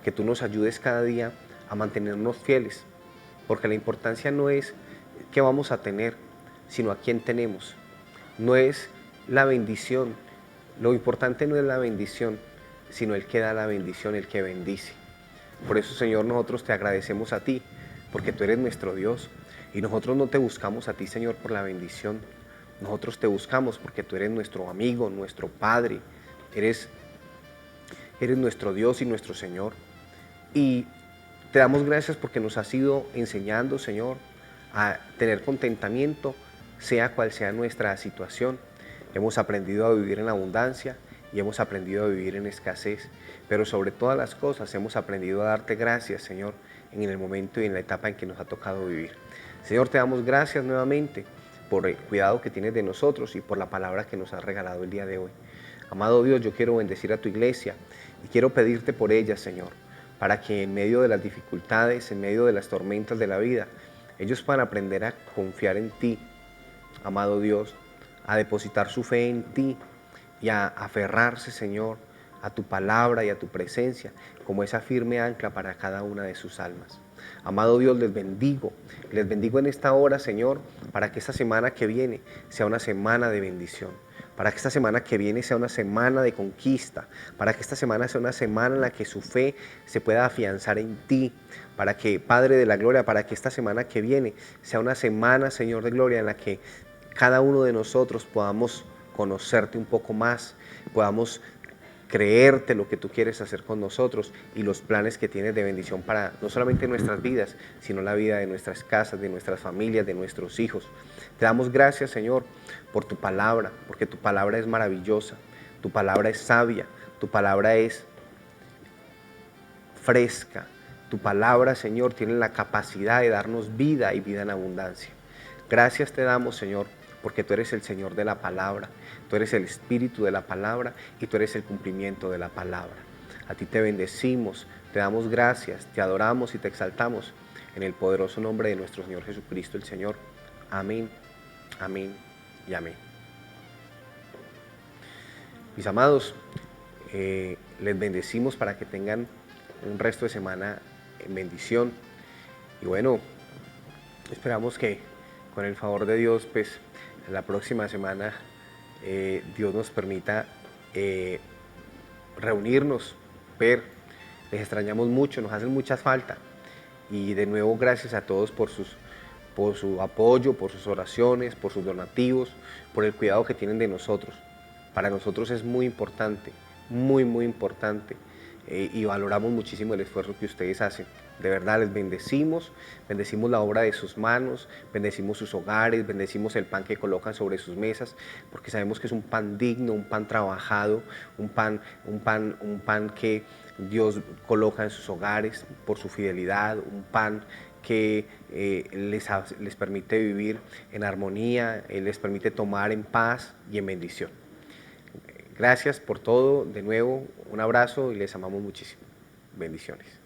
que tú nos ayudes cada día a mantenernos fieles, porque la importancia no es qué vamos a tener, sino a quién tenemos. No es la bendición, lo importante no es la bendición, sino el que da la bendición, el que bendice. Por eso, Señor, nosotros te agradecemos a ti, porque tú eres nuestro Dios, y nosotros no te buscamos a ti, Señor, por la bendición. Nosotros te buscamos porque tú eres nuestro amigo, nuestro Padre, eres nuestro Dios y nuestro Señor. Y te damos gracias porque nos has ido enseñando, Señor, a tener contentamiento, sea cual sea nuestra situación. Hemos aprendido a vivir en abundancia y hemos aprendido a vivir en escasez, pero sobre todas las cosas hemos aprendido a darte gracias, Señor, en el momento y en la etapa en que nos ha tocado vivir. Señor, te damos gracias nuevamente por el cuidado que tienes de nosotros y por la palabra que nos has regalado el día de hoy. Amado Dios, yo quiero bendecir a tu iglesia y quiero pedirte por ella, Señor, para que en medio de las dificultades, en medio de las tormentas de la vida, ellos puedan aprender a confiar en ti, amado Dios, a depositar su fe en ti y a aferrarse, Señor, a tu palabra y a tu presencia como esa firme ancla para cada una de sus almas. Amado Dios, les bendigo en esta hora, Señor, para que esta semana que viene sea una semana de bendición, para que esta semana que viene sea una semana de conquista, para que esta semana sea una semana en la que su fe se pueda afianzar en ti, para que, Padre de la Gloria, para que esta semana que viene sea una semana, Señor de Gloria, en la que cada uno de nosotros podamos conocerte un poco más, podamos creerte lo que tú quieres hacer con nosotros y los planes que tienes de bendición para no solamente nuestras vidas, sino la vida de nuestras casas, de nuestras familias, de nuestros hijos. Te damos gracias, Señor, por tu palabra, porque tu palabra es maravillosa, tu palabra es sabia, tu palabra es fresca, tu palabra, Señor, tiene la capacidad de darnos vida y vida en abundancia. Gracias te damos, Señor, porque tú eres el Señor de la palabra, tú eres el espíritu de la palabra y tú eres el cumplimiento de la palabra. A ti te bendecimos, te damos gracias, te adoramos y te exaltamos en el poderoso nombre de nuestro Señor Jesucristo el Señor. Amén, amén y amén. Mis amados, les bendecimos para que tengan un resto de semana en bendición. Y bueno, esperamos que con el favor de Dios, pues la próxima semana Dios nos permita reunirnos, ver. Les extrañamos mucho, nos hacen mucha falta. Y de nuevo, gracias a todos por su apoyo, por sus oraciones, por sus donativos, por el cuidado que tienen de nosotros. Para nosotros es muy importante, muy, muy importante. Y valoramos muchísimo el esfuerzo que ustedes hacen. De verdad, les bendecimos la obra de sus manos, bendecimos sus hogares, bendecimos el pan que colocan sobre sus mesas, porque sabemos que es un pan digno, un pan trabajado, un pan que Dios coloca en sus hogares por su fidelidad, un pan que les permite vivir en armonía, les permite tomar en paz y en bendición. Gracias por todo, de nuevo, un abrazo y les amamos muchísimo. Bendiciones.